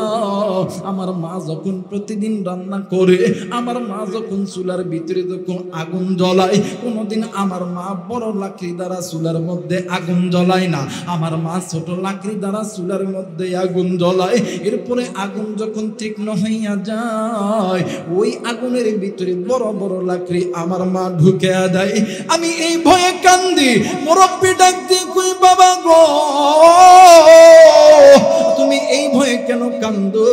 আমার মা যখন প্রতিদিন রান্না করে, আমার মা যখন চুলার ভিতরে যখন আগুন জ্বলায়, কোনোদিন আমার মা বড় লাকড়ি দ্বারা চুলার মধ্যে আগুন জ্বলায় না, আমার মা ছোট লাকড়ি দ্বারা চুলার মধ্যে আগুন জ্বলায়। এরপরে আগুন যখন তীক্ষ্ণ হইয়া যায়, ওই আগুনের ভিতরে বড় বড় লাকড়ি আমার মা ঢুকে দেয়। আমি এই ভয়ে কান্দি। মুরব্বি ডাক দিয়ে কই বাবা গো, তুমি এই ভয়ে কেন কান্দো?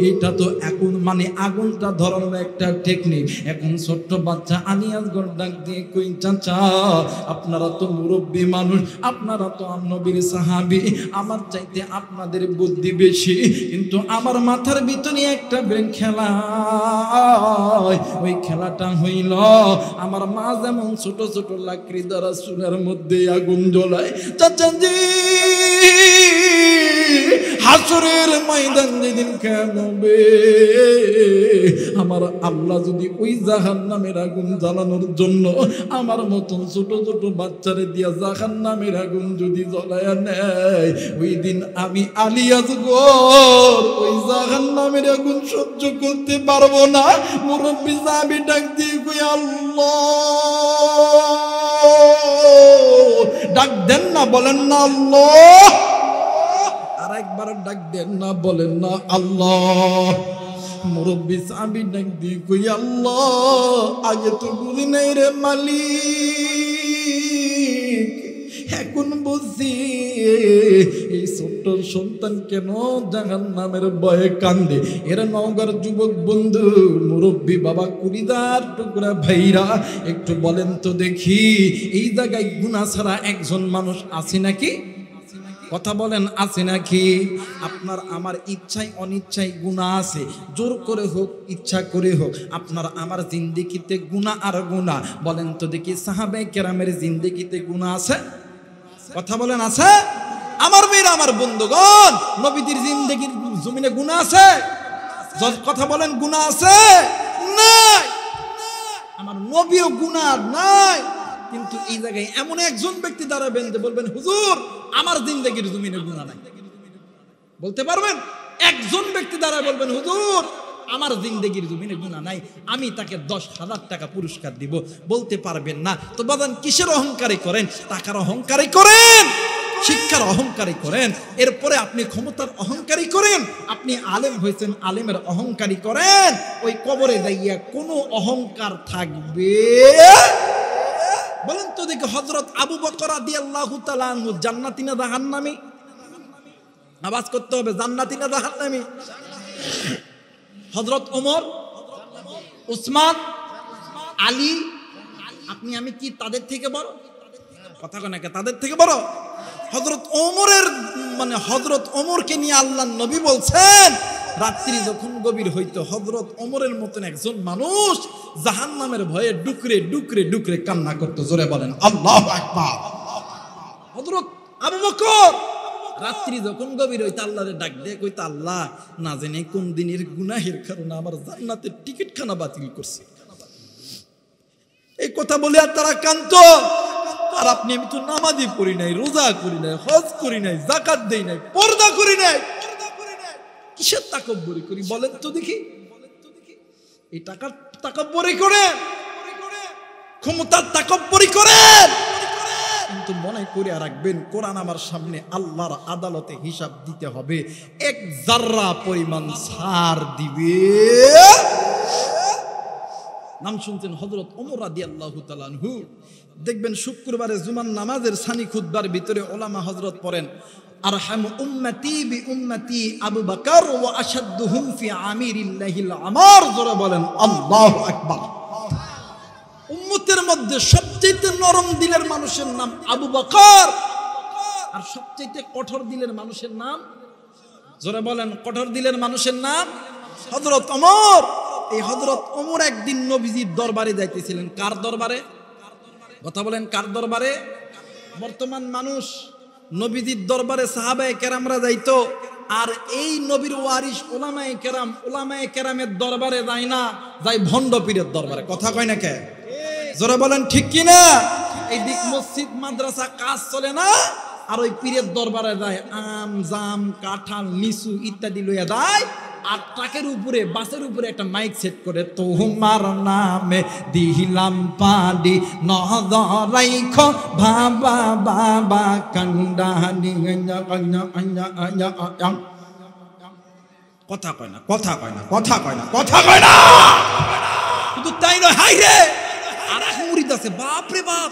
এটা তো এখন মানে আগুনটা ধরানোর একটা টেকনিক। এখন ছোট্ট বাচ্চা আনিয়াস গড় ডাক দিয়ে কই চাচা, আপনারা তো মুরব্বী মানুষ, আপনারা তো নবীর সাহাবী, আমার চাইতে আপনাদের বুদ্ধি বেশি, কিন্তু আমার মাথার ভিতরে একটা ব্রেন খেলা। ওই খেলাটা হইল, আমার মা যেমন ছোট ছোট লাকড়ি দ্বারা চুলার মধ্যে আগুন জ্বলায়, চাচা জি হাসরের ময়দান যেদিন কেমবে, আমার আল্লাহ যদি ওই জাহান্নামের আগুন জ্বালানোর জন্য আমার মতন ছোট ছোট বাচ্চারে দিয়া জাহান্নামের আগুন যদি জ্বলায়া নেয়, ওই দিন আমি আলিয়াস গোর ওই জাহান্নামের আগুন সহ্য করতে পারবো না। মুরব্বি সাহাবী ডাক দিয়ে কই আল্লাহ, ডাক দেন না, বলেন না আল্লাহ, আর একবার ডাক দেন না, বলেন না আল্লাহ। মুরব্বি সাহাবী ডাক দিয়ে কই আল্লাহ, আগে তো বুঝি নাই রে মালিক, এখন বুঝছি এই ছোট্ট সন্তান কেন জাহান্নামের ভয়ে কান্দে। এরা নওগাঁর যুবক বন্ধু, মুরব্বী বাবা, কুড়িদার টুকরা ভাইরা, একটু বলেন তো দেখি, এই জায়গায় গুনাহ ছাড়া একজন মানুষ আছে নাকি? কথা বলেন, আছে নাকি? আপনার আমার ইচ্ছায় অনিচ্ছায় গুনাহ আছে, জোর করে হোক ইচ্ছা করে হোক, আপনার আমার জিন্দেগিতে গুনাহ আর গুনাহ। বলেন তো দেখি, সাহাবায়ে কেরামের জিন্দেগিতে গুনাহ আছে? কথা বলেন, আছে? আমার মেয়েরা, আমার বন্ধুগণ, নবীদের জিন্দেগির জমিনে গুনাহ আছে? কথা বলেন, গুনাহ আছে? নাই। আমার নবীও গুনাহ নাই, কিন্তু এই জায়গায় এমন একজন ব্যক্তি দাঁড়াবেন যে বলবেন হুজুর আমার জিন্দেগির জমিনে গুনাহ নাই। বলতে পারবেন? একজন ব্যক্তি দাঁড়ায় বলবেন হুজুর আমার জিন্দেগির জমিনে গুনাহ নাই, আমি তাকে 10,000 টাকা পুরস্কার দিব। বলতে পারবেন না। তো বাদান কিসের অহংকারী করেন? টাকার অহংকারী করেন, শিক্ষার অহংকারী করেন, এরপরে আপনি ক্ষমতার অহংকারী করেন, আপনি আলেম হয়েছেন আলেমের অহংকারী করেন। ওই কবরে যাইয়া কোনো অহংকার থাকবে? বলেন তো দেখি, হযরত আবু বকর রাদিয়াল্লাহু তাআলা আনহু জান্নাতি না জাহান্নামী? আওয়াজ করতে হবে, জান্নাতি না জাহান্নামী? হযরত ওমর, উসমান, আলী, আপনি আমি কি তাদের থেকে বড়? কথা কয় নাকি? তাদের থেকে বড়? হযরত ওমরের মানে হযরত ওমরকে নিয়ে আল্লাহর নবী বলছেন, রাত্রি যখন গভীর হইতো হযরত ওমরের মতন একজন মানুষ জাহান্নামের ভয়ে ডুকরে ডুকরে ডুকরে কান্না করতো। জোরে বলেন আল্লাহু আকবার। হযরত আবু বকর রাত্রি যখন গভীর হইতো আল্লাহরে ডাক দিয়ে কইতো, আল্লাহ না জানি কোন দিনের গুনাহের কারণে আমার জান্নাতের টিকিট খানা বাতিল করছে। এই কথা বলে আর তারা কাঁদতো। আর আপনি আমি তো নামাজই পড়ি নাই, রোজা করি নাই, হজ করি নাই, যাকাত দেই নাই, পর্দা করি নাই, কিসের তাকব্বুরি করি বলেন তো দেখি? এই টাকার তাকব্বুরি করেন, ক্ষমতার তাকব্বুরি করেন, কিন্তু মনে করে রাখবেন কোরআন আমার সামনে আল্লাহর আদালতে হিসাব দিতে হবে। এক জাররা পরিমাণ ছাড় দিবে নাম শুনছেন হযরত ওমর রাদিয়াল্লাহু তাআলা আনহু। দেখবেন শুক্রবারে জুমার নামাজের সানি খুতবার ভিতরে ওলামা হযরত পড়েন, আরহামু উম্মতি বি উম্মতি আবু বকর ওয়া আশাদ্দুহুম ফি আমিরিল্লাহিল আমার। জোরে বলেন আল্লাহু আকবার। উম্মতের মধ্যে সবচেয়ে নরম দিলের মানুষের নাম আবু বকর, আর সবচেয়ে কঠোর দিলের মানুষের নাম, জোরে বলেন কঠোর দিলের মানুষের নাম হযরত ওমর। এই হযরত ওমর একদিন নবীজির দরবারে যাইতেছিলেন। কার দরবারে? কথা বলেন কার দরবারে? বর্তমান মানুষ নবীজির দরবারে সাহাবায়ে কেরামরা যাইতো, আর এই নবীর ওয়ারিস ওলামায়ে কেরামের দরবারে যায় না, যায় ভণ্ড পীরের দরবারে। কথা কয় না কে? জোরে বলেন ঠিক কি না? এই দিক মসজিদ মাদ্রাসা কাজ চলে না, আর ওই পীরের দরবারে যায় আম জাম কাঁঠাল লিচু ইত্যাদি লইয়া যায়, আর ট্রাকের উপরে বাসের উপরে একটা মাইক সেট করে, তোমার নামে দিলাম পাডি নজরাইখ বাবা বাবা কান্দানি। কথা কয় না, কথা কয় না, কথা কয় না, কথা কয় না। শুধু তাই নয়, হাই রে আর এক মুরিদ আছে, বাপ রে বাপ,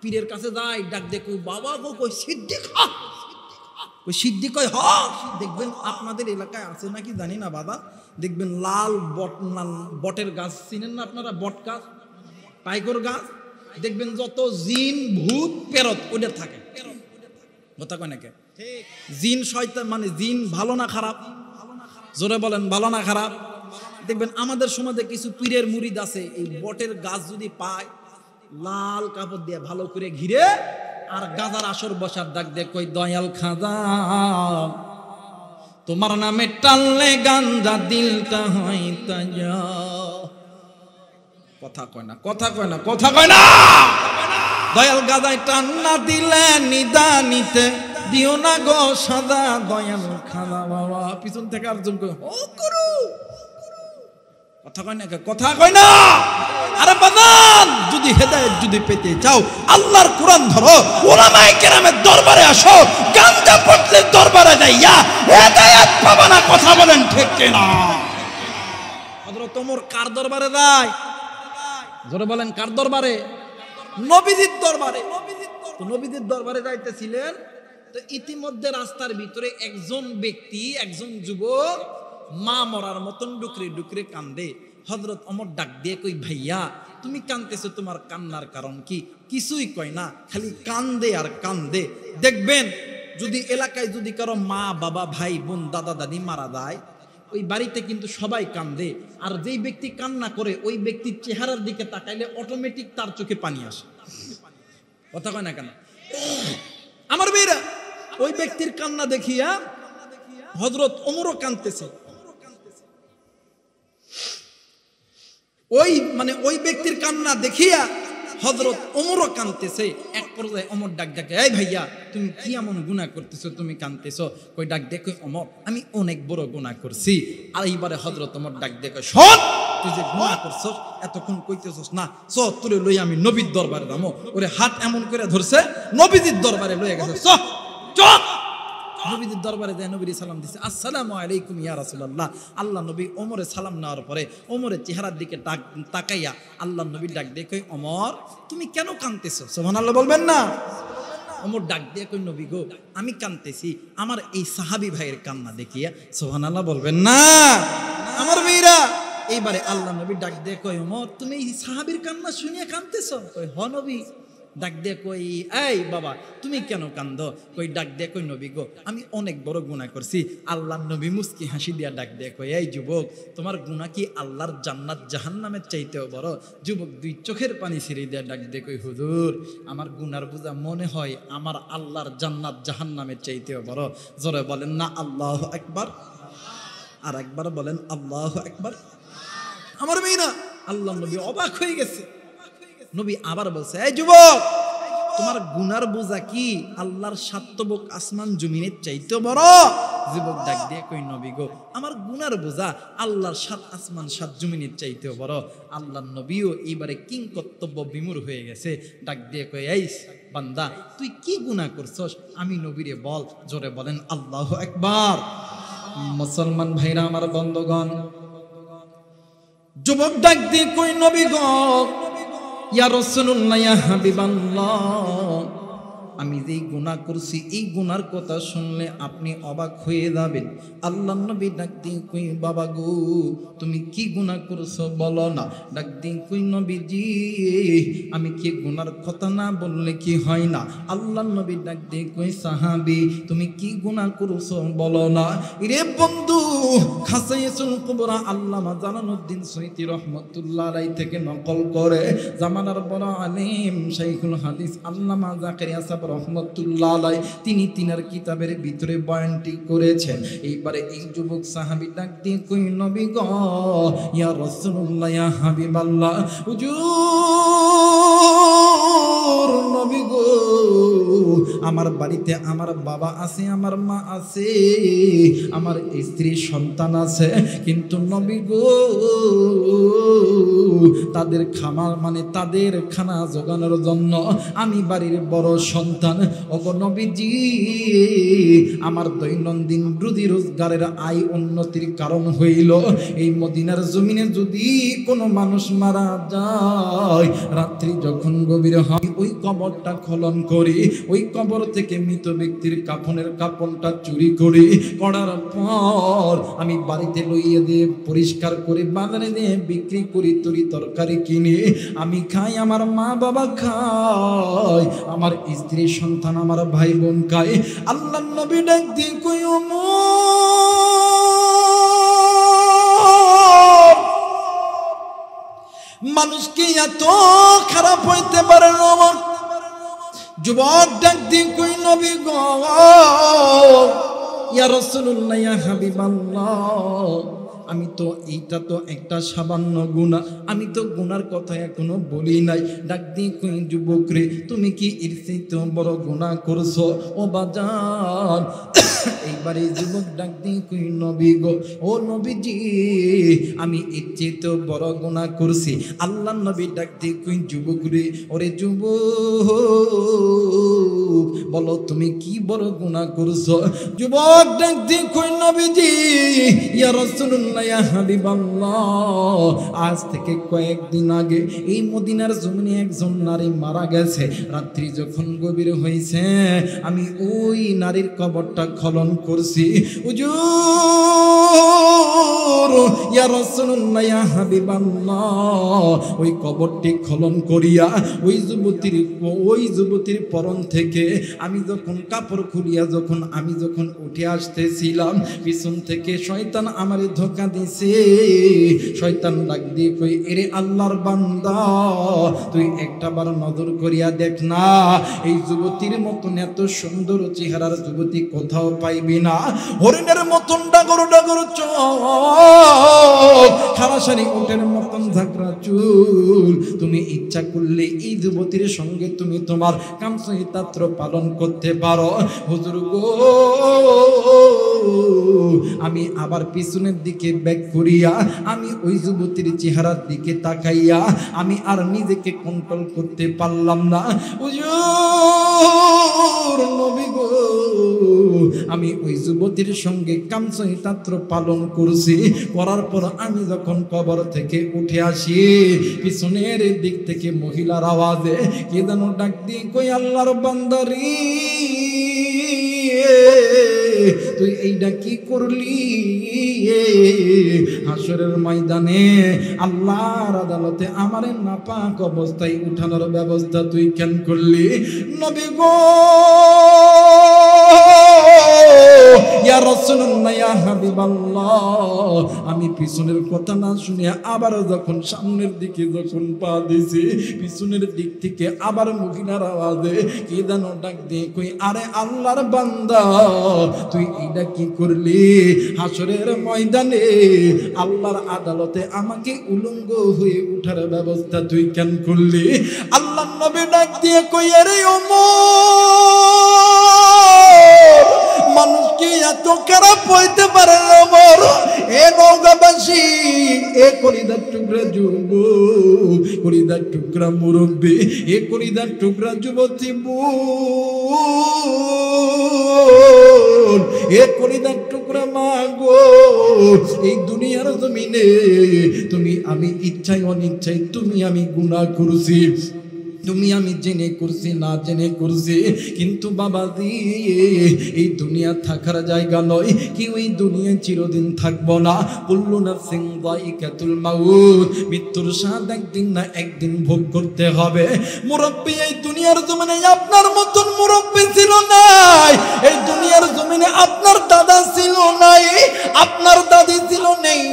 পীরের কাছে যায়, ডাক দেখো বাবা গো কই সিদ্দিক, ওই সিদ্দিক কয় হ। দেখবেন আপনাদের এলাকায় আছে নাকি জানি না বাবা, দেখবেন লাল বটের গাছ চিনেন না আপনারা? বট গাছ, পাইকর গাছ, দেখবেন যত জিন ভূত পেরত ওদের থাকে। কথা কয় নাকি? জিন শয়তান, মানে জিন ভালো না খারাপ? জোরে বলেন ভালো না খারাপ? দেখবেন আমাদের সমাজে কিছু পীরের মুরিদ আছে, এই বটের গাছ যদি পায় লাল কাপড় দিয়ে ভালো করে ঘিরে আর গাজার আসর বসার ডাক দিয়ে কই দয়াল খাজা তোমার নামে টানলে গাঞ্জা দিলটা হয় তাজা। কথা কয় না, কথা কয় না, কথা কয় না। দয়াল গাজায় টান না দিলে নিদানিতে দিও না গো সাদা দয়াল খাজা বাবা। পিছন থেকে আরেকজন কই ও করু। কথা কয় না, কথা কয় না। আরে বাজান, যদি হেদায়েত যদি পেতে চাও আল্লাহর কোরআন ধরো, উলামায়ে কেরামের দরবারে আসো, গাঞ্জা পড়তে দরবারে যাইয়া হেদায়েত পাবা না। কথা বলেন ঠিক কি না? হযরত ওমর কার দরবারে যায়? জোরে বলেন কার দরবারে? নবীজির দরবারে। তো নবীজির দরবারে যাইতেছিলেন, তো ইতিমধ্যে রাস্তার ভিতরে একজন ব্যক্তি, একজন যুবক মা মরার মতন ডুকরে ডুকরে কান্দে। হযরত ওমর ডাক দিয়ে কই ভাইয়া তুমি কাঁদতেছো, তোমার কান্নার কারণ কি? কিছুই কয় না, খালি কান্দে আর কান্দে। দেখবেন যদি এলাকায় যদি কারো মা বাবা ভাই বোন দাদা দাদি মারা যায়, ওই বাড়িতে কিন্তু সবাই কান্দে, আর যেই ব্যক্তি কান্না করে ওই ব্যক্তির চেহারার দিকে তাকাইলে অটোমেটিক তার চোখে পানি আসে। কথা কয় না কেন? আমার মেয়েরা ওই ব্যক্তির কান্না দেখিয়া হযরত ওমরও কাঁদতেছে। ওই ব্যক্তির কান্না দেখিয়া হযরত ওমরও কাঁদতেছে। এক পর্যায়ে ওমর ডাক ডাকে, এই ভাইয়া তুমি কি এমন গুনাহ করতেছো, তুমি কাঁদতেছো? কই ডাক দেখো ওমর আমি অনেক বড় গুনাহ করছি। আর এইবারে হযরত ওমর ডাক দেখো, শোন তুই যে গুনাহ করছস এতক্ষণ কইতেছস না, চ তোরে লই আমি নবীর দরবারে যাবো। ওরে হাত এমন করে ধরছে, নবীজির দরবারে লয়ে গেছে। চ চ নবীজির দরবারে যায়, নবীর সালাম দিছে, আসসালামু আলাইকুম ইয়া রাসূলুল্লাহ। আল্লাহ নবী ওমরের সালাম নেওয়ার পরে ওমরের চেহারার দিকে তাকাইয়া আল্লাহ নবী ডাক দিয়ে কই, ওমর তুমি কেন কাঁদতেছো? সুবহানাল্লাহ বলবেন না? ওমর ডাক দিয়ে কই, নবী গো আমি কাঁদতেছি আমার এই সাহাবী ভাইয়ের কান্না দেখিয়া। সুবহানাল্লাহ বলবেন না? আমার মেয়েরা এইবারে আল্লাহ নবী ডাক দিয়ে কই, ওমর তুমি এই সাহাবীর কান্না শুনিয়া কাঁদতেছো? কই হ নবী। ডাক দিয়ে কই, এই বাবা তুমি কেন কান্দো? কই ডাক দিয়ে কই, নবী গো আমি অনেক বড় গুনাহ করছি। আল্লাহর নবী মুস্কি হাসি দিয়া ডাক দিয়ে কই, এই যুবক তোমার গুনাহ কি আল্লাহর জান্নাত জাহান্নামের চাইতেও বড়? যুবক দুই চোখের পানি ছেড়ে দিয়া ডাক দিয়ে কই, হুজুর আমার গুনার বোঝা মনে হয় আমার আল্লাহর জান্নাত জাহান্নামের চাইতেও বড়। জোরে বলেন না আল্লাহু আকবার। আর একবার বলেন আল্লাহু আকবার। আমার মেয়েরা আল্লাহ নবী অবাক হয়ে গেছে। নবী আবার বলছে, এই যুবক তোমার গুনার বোঝা কি আল্লাহর সাতবক আসমান জমিনের চাইতে বড়? যুবক ডাক দিয়ে কই, নবী গো আমার গুনার বোঝা আল্লাহর সাত আসমান সাত জমিনের চাইতেও বড়। আল্লাহর নবীও এইবারে কিং কর্তব্য বিমূঢ় হয়ে গেছে। ডাক দিয়ে কই, এই বান্দা তুই কি গুনাহ করছস আমি নবীরে বল। জোরে বলেন আল্লাহু আকবার। মুসলমান ভাইরা আমার বন্ধুগণ, যুবক ডাক দিয়ে কই নবী গো, ইয়া রাসূলুল্লাহ, ইয়া হাবিবাল্লাহ, আমি যেই গুনাহ করছি এই গুনার কথা শুনলে আপনি অবাক হয়ে যাবেন। আল্লাহর নবী ডাক দিয়ে কই বাবা গো, তুমি কি গুনাহ করছো বলো না। ডাক দিয়ে কই নবীজি, আমি কি গুনার কথা না বললে কি হয় না। আল্লাহর নবী ডাক দিয়ে কই সাহাবী, তুমি কি গুনাহ করছো বলো না। রে বন্ধু, খাসাইসুল কুবরা আল্লামা জালালউদ্দিন সুয়ুতী রহমাতুল্লাহ আলাইহি থেকে নকল করে জামানার বড় আলেম শাইখুল হাদিস আল্লামা জাকারিয়া সাহেব রহমাতুল্লাহ আলাইহি তিনি তিনার কিতাবের ভিতরে বয়ানটি করেছেন। এইবারে এই যুবক সাহাবী ডাক দিয়ে কই নবী গো, ইয়া রাসূলুল্লাহ, ইয়া হাবিবাল্লাহ, হুজুর নবী গো, আমার বাড়িতে আমার বাবা আছে, আমার মা আছে, আমার স্ত্রী সন্তান আছে, কিন্তু নবী গো তাদের খামার মানে তাদের খানা জোগানোর জন্য আমি বাড়ির বড় সন্তান। ওগো নবীজি, আমার দৈনন্দিন রুজি রোজগারের আয় উন্নতির কারণ হইল এই মদিনার জমিনে যদি কোনো মানুষ মারা যায়, রাত্রি যখন গভীর হয় ওই কবরটা খনন করি, ওই কবর থেকে মৃত ব্যক্তির কাফনের কাপড়টা চুরি করি, করার পর আমি বাড়িতে লইয়ে দিয়ে পরিষ্কার করে বাজারে দিয়ে বিক্রি করি, তরি তরকারি কিনে আমি খাই, আমার মা বাবা খায়, আমার স্ত্রী সন্তান আমার ভাই বোন খায়। আল্লাহর নবী ডাক দিয়ে কই মানুষকে এত খারাপ হইতে পারে না। যুবক ডাক দিয়ে কই নবী গো, ইয়া রাসূলুল্লাহ, ইয়া হাবিবাল্লাহ, আমি তো এইটা তো একটা সামান্য গুনাহ, আমি তো গুনার কথা এখনো বলি নাই। ডাক দিয়ে কই যুবক রে, তুমি কি এর চাইতে বড় গুনাহ করছো ও বাজান। এইবারে যুবক ডাক দিয়ে কই নবী গো, ও নবীজি, আমি এর চাইতে বড় গুনাহ করছি। আল্লাহর নবী ডাক দিয়ে কই যুবক রে, ওরে যুবক বলো তুমি কি বড় গুনাহ করছো। যুবক ডাক দিয়ে কই নবীজি, ইয়া রাসূলুল্লাহ, ইয়া হাবিবাল্লাহ, আজ থেকে কয়েকদিন আগে এই মদিনার জমিনে একজন নারী মারা গেছে। রাত্রি যখন গভীর হয়েছে আমি ওই নারীর কবরটা খনন করছি। হুজুর, ইয়া রাসূলুল্লাহ, ইয়া হাবিবাল্লাহ, ওই কবরটি খনন করিয়া ওই যুবতীর পরন থেকে আমি যখন কাপড় খুলিয়া আমি যখন উঠে আসতেছিলাম, পিছন থেকে শয়তান আমারে ধোঁকা দিছে। শয়তান ডাক দিয়ে কই, এরে আল্লাহর বান্দা, তুই একটাবার নজর করিয়া দেখ না, এই যুবতীর মতন এত সুন্দর চেহারার যুবতী কোথাও পাইবি না। হরিণের মতন ডাগর ডাগর চোখ, খারাসারি উটের মতন ঝাঁকড়া চুল, তুমি ইচ্ছা করলে এই যুবতীর সঙ্গে তুমি তোমার কামসহিতাত্র পালন করতে পারো। হুজুর গো, আমি আবার পিছনের দিকে ব্যাক করিয়া আমি ওই যুবতীর চেহারার দিকে তাকাইয়া আমি আর নিজেকে কন্ট্রোল করতে পারলাম না। হুজুর নবী গো, আমি ওই যুবতীর সঙ্গে কামসহিতাত্র পালন করছি। করার পর আমি যখন কবর থেকে উঠে আসি, পিছনের দিক থেকে মহিলার আওয়াজে কে যেন ডাক দিয়ে কই, আল্লাহর বান্দারি, তুই এইটা কি করলি? হাসরের ময়দানে আল্লাহর আদালতে আমারে নাপাক অবস্থায় উঠানোর ব্যবস্থা তুই কেন করলি? নবী গো, ইয়া রাসূলুল্লাহ, ইয়া হাবিবাল্লাহ, আমি পিছনের কথা না শুনে আবার যখন সামনের দিকে যখন পা দিছি, পিছনের দিক থেকে আবার মহিলার আওয়াজে কে যেন ডাক দিয়ে কই, আরে আল্লাহর বান্দা, তুই এইটা কি করলি? হাসরের ময়দানে আল্লাহর আদালতে আমাকে উলঙ্গ হয়ে উঠার ব্যবস্থা তুই কেন করলি? আল্লাহর নবী ডাক দিয়ে কই, আরে ওমর, মানুষকে যে এত খারাপ হইতে পারে আমার এ নওগাঁবাসী, এ কলিদার টুকরা যুবক, কলিদার টুকরা মুরব্বী, এ কলিদার টুকরা যুবতী বোন, এ কলিদার টুকরা মা গো, এই দুনিয়ার জমিনে তুমি আমি ইচ্ছায় অনিচ্ছায় তুমি আমি গুনাহ করছি, তুমি আমি জেনে করছি না জেনে করছি, কিন্তু বাবাজি এই দুনিয়া থাকার জায়গা নয়, কেউ এই দুনিয়ায় চিরদিন থাকবো না। কুল্লু নাফসিন যায়িকাতুল মাউত, মৃত্যুর স্বাদ একদিন না একদিন ভোগ করতে হবে। মুরব্বী এই দুনিয়ার জমিনে আপনার মতন মুরব্বী ছিল নাই, এই দুনিয়ার জমিনে আপনার দাদা ছিল নাই, আপনার দাদি ছিল নেই।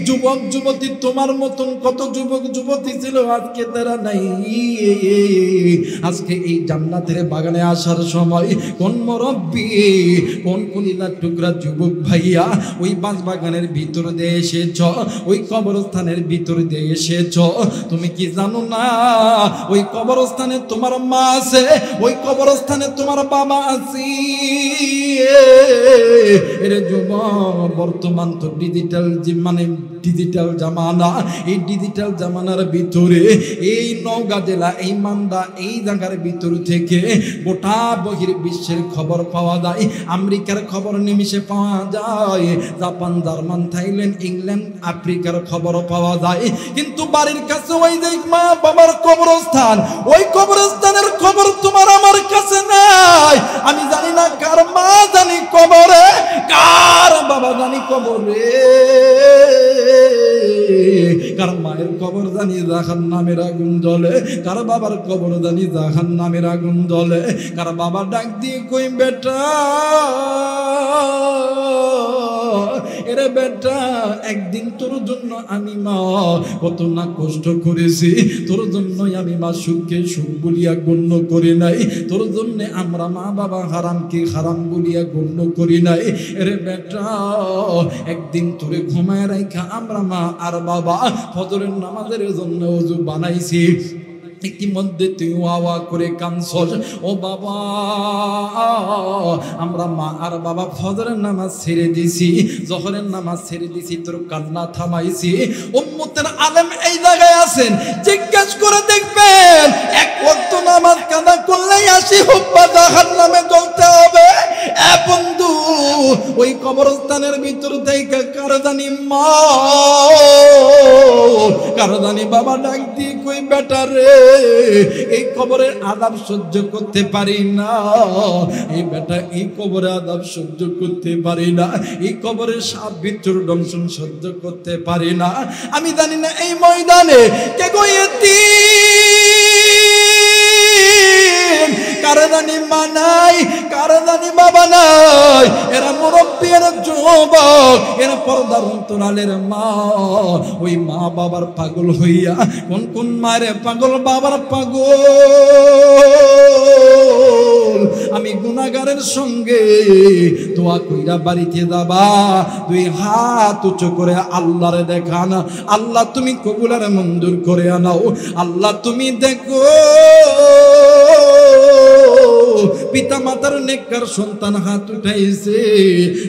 যুবক যুবতী তোমার মতন কত যুবক যুবতী ছিল, আজকে তারা নাই। আজকে এই জান্নাতের বাগানে আসার সময় কোন মুরব্বী, কোন কলিজার টুকরা যুবক ভাইয়া ওই বাঁশ বাগানের ভিতর দিয়ে এসেছ, ওই কবরস্থানের ভিতর দিয়ে এসেছ, তুমি কি জানো না ওই কবরস্থানে তোমার মা আছে, ওই কবরস্থানে তোমার বাবা আছে। এরে যুবক, বর্তমান তো ডিজিটাল মানে ডিজিটাল জামানা, এই ডিজিটাল জামানার ভিতরে এই নওগাঁ জেলা, এই মান্দা, এই জায়গার ভিতর থেকে গোটা বহির বিশ্বের খবর পাওয়া যায়, আমেরিকার খবর নিমিষে পাওয়া যায়, জাপান, জার্মান, থাইল্যান্ড, ইংল্যান্ড, আফ্রিকার খবর পাওয়া যায়, কিন্তু বাড়ির কাছে ওই যে মা বাবার কবরস্থান, ওই কবরস্থানের খবর তোমার আমার কাছে নাই। আমি জানি না কার মা জানি কবরে, কার বাবা জানি কবরে, কার মায়ের কবর জানি জাহান্নামের আগুন জ্বলে, কার বাবার কবর জানি জাহান্নামের আগুন জ্বলে। কার বাবা ডাক দিয়ে কই বেটা, এরে বেটা, একদিন তোর জন্য আমি মা কত না কষ্ট করেছি, তোর জন্যই আমি মা সুখকে সুখ বলিয়া গণ্য করি নাই, তোর জন্য আমরা মা বাবা হারামকে হারাম বলিয়া গণ্য করি নাই। এরে বেটা, একদিন তোরে ঘুমায় রাখা আমরা মা আর বাবা ফজরের নামাজের জন্য ওযু বানাইছি, ইতিমধ্যে তুই ওয়া করে কানছস, ও বাবা আমরা মা আর বাবা ফজরের নামাজ ছেড়ে দিছি, জোহরের নামাজ ছেড়ে দিছি, তোর কান্না থামাইছি। উম্মতের আলেম এই জায়গায় আছেন, জিজ্ঞেস করে দেখবেন এক ওয়াক্ত নামাজ কাদা করলেই 80 হুব্বা জাহান্নামে জ্বলতে হবে। এ বন্ধু, ওই কবরস্থানের ভিতর থেকে কার জানি মা, কার জানি বাবা ডাক দিয়ে কই বেটা রে, এই কবরের আযাব সহ্য করতে পারি না, এই বেটা এই কবরের আযাব সহ্য করতে পারি না, এই কবরের সাপ বিচ্ছুর দংশন সহ্য করতে পারি না। আমি জানি না এই ময়দানে কে গো এতিম, কার জানি মা নাই, কার জানি বাবা নাই, এরা মুরব্বী, এরা যুবক, এরা পর্দার অন্তরালের মা, ওই মা বাবার পাগল হইয়া কোন কোন মায়ের পাগল, বাবার পাগল। আমি গুনাহগারের সঙ্গে দোয়া কইরা বাড়িতে যাবা, দুই হাত উঁচু করে আল্লাহরে দেখান, আল্লাহ তুমি কবুল আর মঞ্জুর করে আনাও, আল্লাহ তুমি দেখো পিতা মাতার নেককার সন্তান হাত উঠাইছে,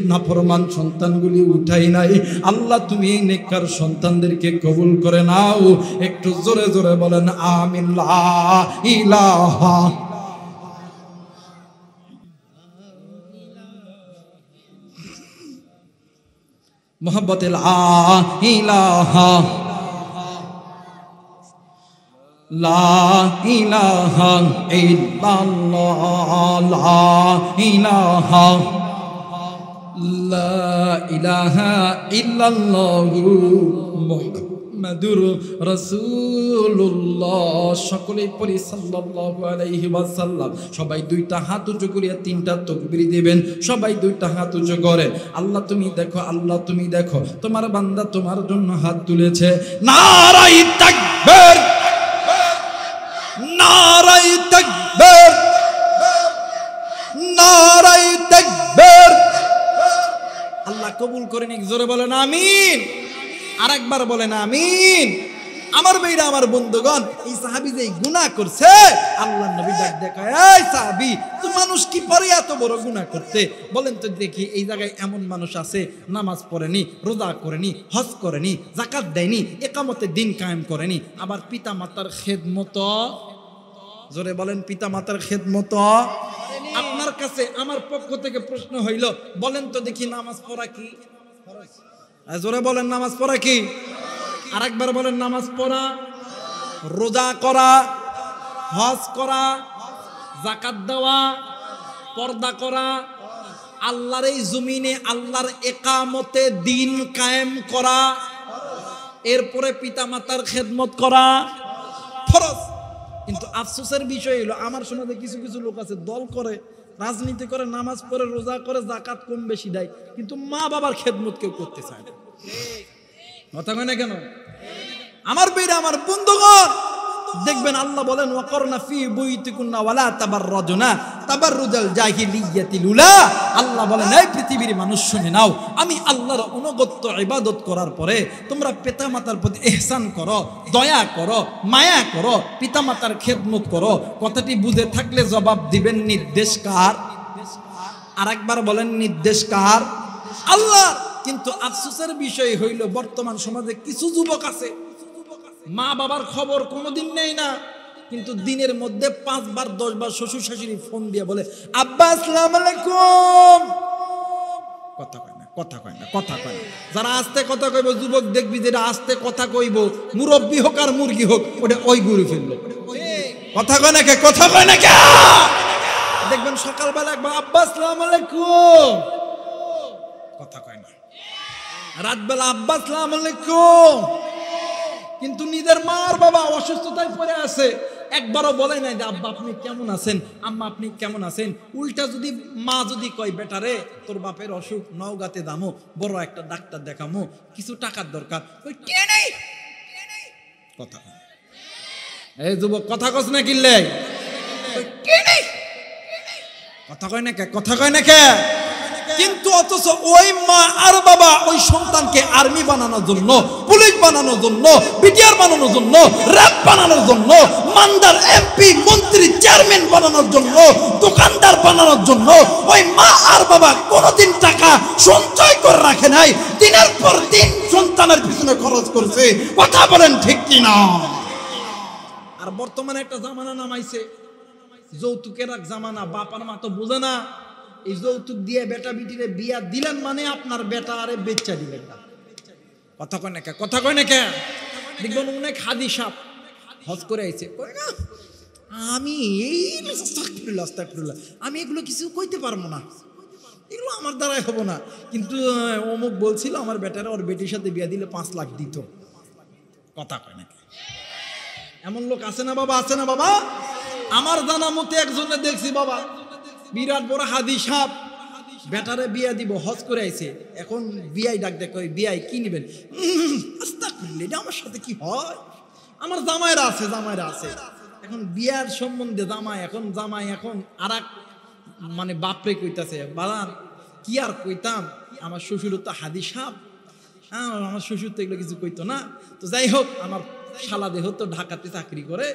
নাফরমান সন্তানগুলি উঠাই নাই, আল্লাহ তুমি এই নেককার সন্তানদেরকে কবুল করে নাও। একটু জোরে জোরে বলেন আমিন। লা ইলাহা মুহাব্বতে লা ইলাহা, লা ইলাহা ইল্লাল্লাহ, লা ইলাহা, লা ইলাহা ইল্লাল্লাহু মুহাম্মাদুর রাসূলুল্লাহ। সকলেই পড়ি সাল্লাল্লাহু আলাইহি ওয়াসাল্লাম। সবাই দুইটা হাত উঁচু করিয়া তিনটা তাকবীর দিবেন, সবাই দুইটা হাত উঁচু করে। আল্লাহ তুমি দেখো, আল্লাহ তুমি দেখো, তোমার বান্দা তোমার জন্য হাত তুলেছে। নারায়ে তাকবীর, নারায়ে তাকবীর, নারায়ে তাকবীর। আল্লাহ কবুল করে নিক। জোরে বলেন আমিন, আরেকবার বলেন আমিন। আমার ভাইরা আমার বন্ধুগণ, এই সাহাবী যে গুনাহ করছে, আল্লাহর নবী ডাক দেখায়, এই সাহাবী তুই মানুষ কি পারে এত বড় গুনাহ করতে? বলেন তো দেখি, এই জায়গায় এমন মানুষ আছে নামাজ পড়েনি, রোজা করেনি, হজ করেনি, যাকাত দেয়নি, ইকামতে দিন কায়েম করেনি, আবার পিতা মাতার খেদমত, জোরে বলেন পিতা মাতার খেদমত। আপনার কাছে আমার পক্ষ থেকে প্রশ্ন হইল, বলেন তো দেখি নামাজ পড়া কি? জোরে বলেন নামাজ পড়া কি? আরেকবার বলেন নামাজ পড়া, রোজা করা, হজ করা, যাকাত দেওয়া, পর্দা করা, আল্লাহর এই জমিনে আল্লাহর ইকামতে দিন কায়েম করা, এরপরে পিতামাতার খেদমত করা ফরজ। কিন্তু আফসোসের বিষয় হলো আমার সমাজে কিছু কিছু লোক আছে দল করে, রাজনীতি করে, নামাজ পড়ে, রোজা করে, যাকাত কম বেশি দেয়, কিন্তু মা বাবার খেদমত কেউ করতে চায় না। কথা কয় না কেন? আমার বেড়ে আমার বন্ধুগণ, দেখবেন আল্লাহ বলেন ওয়াকরনা ফি বুয়ুতিকুন্না ওয়ালা তাবাররাজনা তাবাররুজাল জাহিলিয়াতিল উলা। আল্লাহ বলেন এই পৃথিবীর মানুষ শুনে নাও, আমি আল্লাহর অনুগত্য ইবাদত করার পরে তোমরা পিতামাতার প্রতি ইহসান করো, দয়া করো, মায়া করো, পিতামাতার খেদমত করো। কথাটি বুঝে থাকলে জবাব দিবেন নির্দেশ কার? আরেকবার বলেন নির্দেশ কার? আল্লাহ। কিন্তু আফসোসের বিষয় হইল বর্তমান সমাজে কিছু যুবক আছে মা বাবার খবর কোনোদিন নেই না, কিন্তু দিনের মধ্যে 5 বার 10 বার শ্বশুর শাশুড়ি ফোন দিয়ে বলে আব্বা আসসালামু আলাইকুম। কথা কয় না, কথা কয় না, কথা কয় না। যারা আস্তে কথা কইব যুবক দেখবি, যেটা আস্তে কথা কইব মুরব্বী হোক আর মুরগি হোক ওটা ওই ঘুরে ফেললো। কথা কয় না কে? কথা কয় না কে? দেখবেন সকালবেলা একবার আব্বা আসসালামু আলাইকুম, কথা কয় না। রাতবেলা আব্বা আসসালামু আলাইকুম, কিন্তু নিজের মা আর বাবা অসুস্থতায় পড়ে আছে, একবারও বলে নাই যে আব্বা আপনি কেমন আছেন, আম্মা আপনি কেমন আছেন। উল্টা যদি মা যদি কয় বেটারে তোর বাপের অসুখ, নওগাঁতে দামো, বড় একটা ডাক্তার দেখামো, কিছু টাকার দরকার, ওই কে নেই। কথা এই যুবক কথা কস না কিনলে কে নেই, কথা কয় না কে? কথা কয় না কে? কিন্তু অথচ ওই মা আর বাবা ওই সন্তানকে আর্মি বানানোর জন্য, পুলিশ বানানোর জন্য, বিটিআর বানানোর জন্য, র্যাব বানানোর জন্য, মান্দার এমপি মন্ত্রী চেয়ারম্যান বানানোর জন্য, দোকানদার বানানোর জন্য ওই মা আর বাবা কোনোদিন টাকা সঞ্চয় করে রাখে নাই, দিনের পর দিন সন্তানের পিছনে খরচ করছে। কথা বলেন ঠিক কিনা? আর বর্তমানে একটা জামানা নামাইছে যৌতুকের এক জামানা। বাপ আর মা তো বোঝে না এই যৌতুক দিয়ে বেটা বিটিরে বিয়া দিলেন মানে আপনার বেটা আরে বেচ্চা দিলেন না। কথা কয় না কে? কথা কয় না কে? দেখবেন অনেক হাদি সাপ হজ করে আইছে, আমি এই আমি এগুলো কিছু কইতে পারবো না, এগুলো আমার দ্বারাই হবো না, কিন্তু অমুক বলছিল আমার বেটারা ওর বেটির সাথে বিয়া দিলে 5 লাখ দিত। কথা কয় না কে? এমন লোক আছে না বাবা? আছে না বাবা? আমার জানা মতে একজনে দেখছি বাবা, বিরাট বড় হাদি সাপ, বেটারে বিয়া দিব, হজ করে আইছে, এখন বিয়াই ডাক দেখ, বিয়াই কি নিবেন? আস্তাগফিরুল্লাহ, এটা আমার সাথে কি হয়? আমার জামাইরা আছে, জামাইরা আছে। এখন বিয়ার সম্বন্ধে জামাই এখন আর এক মানে বাপরে কইতাছে, বাদান কি আর কইতাম, আমার শ্বশুর তো হাদি সাপ, আমার শ্বশুর তো এগুলো কিছু কইতো না। তো যাই হোক, আমার শালা দেহ তো ঢাকাতে চাকরি করে,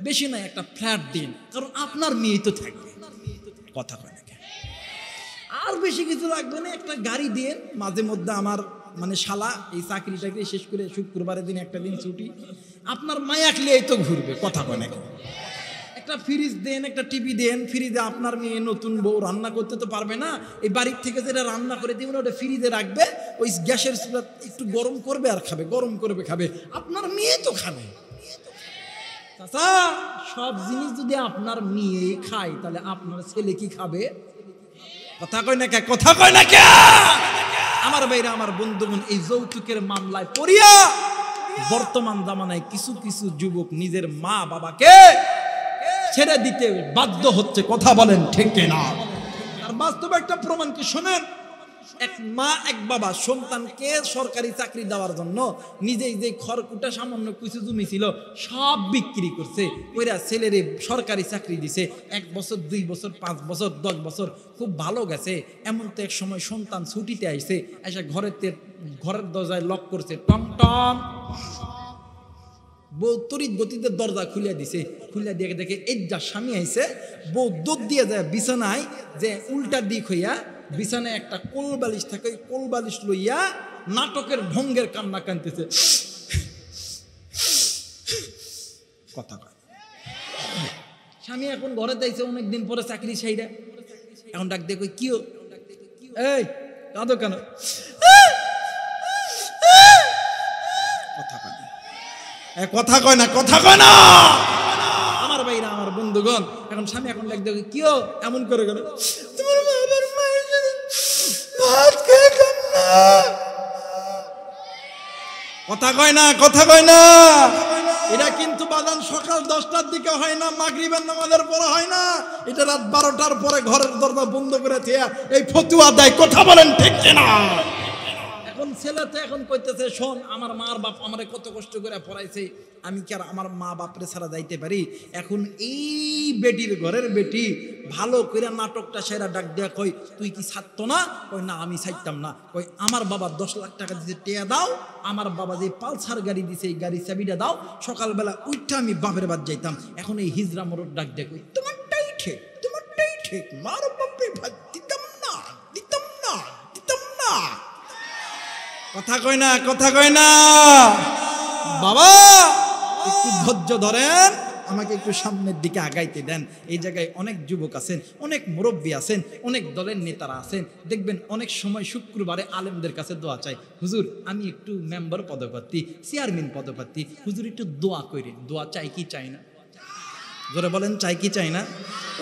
বেশি নাই একটা ফ্ল্যাট দিন, কারণ আপনার মেয়ে তো থাকবে। কথা কয় না। আর বেশি কিছু লাগবে না, একটা গাড়ি দিয়ে মাঝে মধ্যে আমার মানে শালা এই চাকরি টাকরি শেষ করে শুক্রবারের দিন একটা দিন ছুটি, আপনার মায়াকলে এই তো ঘুরবে। কথা কয় না। একটা ফ্রিজ দেন, একটা টিভি দেন, ফ্রিজে আপনার মেয়ে নতুন বউ রান্না করতে তো পারবে না, এই বাড়ির থেকে যেটা রান্না করে দিবেন ওটা ফ্রিজে রাখবে, ওই গ্যাসের চুলা একটু গরম করবে আর খাবে, গরম করবে খাবে, আপনার মেয়ে তো খাবে। চাচা, সব জিনিস যদি আপনার মেয়ে খায় তাহলে আপনার ছেলে কি খাবে? কথা কয় না কে? কথা কয় না কে? আমার ভাইরা আমার বন্ধুগণ, এই যৌতুকের মামলায় পড়িয়া বর্তমান জামানায় কিছু কিছু যুবক নিজের মা বাবাকে ছেড়ে দিতে বাধ্য হচ্ছে। কথা বলেন ঠিক না? আর বাস্তবে একটা প্রমাণ কি শোনেন, এক মা এক বাবা সন্তানকে সরকারি চাকরি দেওয়ার জন্য নিজেই যে খড়কুটা সামান্য কিছু জমি ছিল সব বিক্রি করছে, ওইরা ছেলেরে সরকারি চাকরি দিছে। 1 বছর 2 বছর 5 বছর 10 বছর খুব ভালো গেছে। এমন তো এক সময় সন্তান ছুটিতে আইছে, এসে ঘরের দরজায় লক করছে, টম টম। বউ তড়িৎ গতিতে দরজা খুলে দিছে, খুলে দিয়ে দেখে এই যা স্বামী আইছে, বউ দুধ দিয়ে যায় বিছানায়, যে উল্টা দিক হইয়া বিছানায় একটা কোল বালিশ থাকে, ওই কোল বালিশ লইয়া নাটকের ঢঙ্গের কান্না কানতেছে। কথা কয় স্বামী এখন ঘরে যাইছে অনেকদিন পরে চাকরি ছাইরা, এখন ডাক দিয়ে কই কিও, এই কাঁদো কেন? কথা কয় না, কথা কয় না, কথা কয় না আমার ভাইরা, আমার বন্ধুগণ। এখন স্বামী এখন ডাক দিয়ে কিও এমন করে গেল, তোমার বাবার মায়ের ভাত খেয়ে কান্না। কথা কয় না, কথা কয় না। এটা কিন্তু বাদান সকাল 10টার দিকে হয় না, মাগরিবের নামাজের পরে হয় না, এটা রাত 12টার পরে ঘরের দরজা বন্ধ করে থিয়া এই ফতুয়া দেয়। কথা বলেন ঠিক কিনা? এখন ছেলে তো এখন কইতেছে, শোন আমার মার বাপ আমারে কত কষ্ট করে পড়াইছে, আমি কি আর আমার মা বাপরে ছাড়া যাইতে পারি? এখন এই বেটির ঘরের বেটি ভালো করে নাটকটা সেরা ডাক দেয়া কই, তুই কি ছাড়তো না? কই না আমি ছাড়তাম না। কই আমার বাবা 10 লাখ টাকা দিতে টেয়া দাও, আমার বাবা যে পালসার গাড়ি দিছে এই গাড়ির চাবিটা দাও, সকালবেলা উঠটা আমি বাপের বাদ যাইতাম। এখন এই হিজরা মরদ ডাক দেয়া কই, তোমারটাই ঠিক, তোমারটাই ঠিক, মার বাপরে ভাত দিতাম না, দিতাম না, দিতাম না। কথা কয় না, কথা কয় না। বাবা একটু ধৈর্য ধরেন, আমাকে একটু সামনের দিকে আগাইতে দেন। এই জায়গায় অনেক যুবক আছেন, অনেক মুরব্বী আছেন, অনেক দলের নেতারা আছেন। দেখবেন অনেক সময় শুক্রবারে আলেমদের কাছে দোয়া চাই, হুজুর আমি একটু মেম্বার পদপ্রার্থী, চেয়ারম্যান পদপ্রার্থী, হুজুর একটু দোয়া করেন। দোয়া চাই কি চাই না? জোরে বলেন চাই কি চাই না?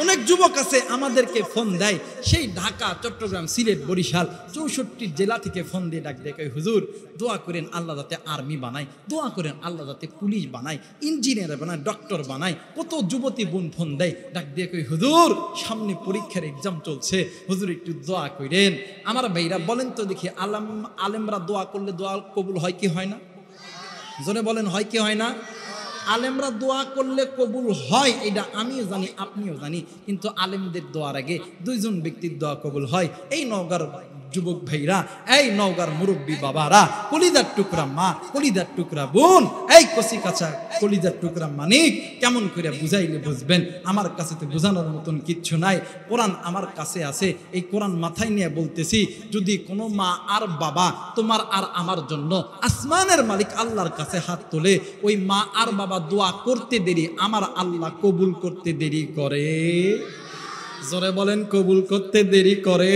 অনেক যুবক আছে আমাদেরকে ফোন দেয়, সেই ঢাকা, চট্টগ্রাম, সিলেট, বরিশাল 64 জেলা থেকে ফোন দিয়ে ডাক দেয়, হুজুর দোয়া করেন আল্লাহ যাতে আর্মি বানায়, দোয়া করেন আল্লাহ যাতে পুলিশ বানায়, ইঞ্জিনিয়ার বানায়, ডক্টর বানায়। কত যুবতী বোন ফোন দেয়, ডাক দিয়ে কই হুজুর সামনে পরীক্ষার এক্সাম চলছে, হুজুর একটু দোয়া করেন। আমার ভাইরা বলেন তো দেখি, আলেমরা দোয়া করলে দোয়া কবুল হয় কি হয় না? জোরে বলেন হয় কি হয় না? আলেমরা দোয়া করলে কবুল হয়, এটা আমিও জানি, আপনিও জানি। কিন্তু আলেমদের দোয়ার আগে 2 জন ব্যক্তির দোয়া কবুল হয়। এই নওগাঁর যুবক ভাইরা, এই নওগাঁর মুরব্বী বাবারা, কলিজার টুকরা মা, কলিজার টুকরা বোন, এই কচি কাঁচা কলিজার টুকরা মানিক, কেমন করে বুঝাইলে বুঝবেন? আমার কাছে তো বোঝানোর মতন কিচ্ছু নাই। কোরআন আমার কাছে আছে, এই কোরআন মাথায় নিয়ে বলতেছি, যদি কোনো মা আর বাবা তোমার আর আমার জন্য আসমানের মালিক আল্লাহর কাছে হাত তোলে, ওই মা আর বাবা দোয়া করতে দেরি, আমার আল্লাহ কবুল করতে দেরি করে। জোরে বলেন কবুল করতে দেরি করে।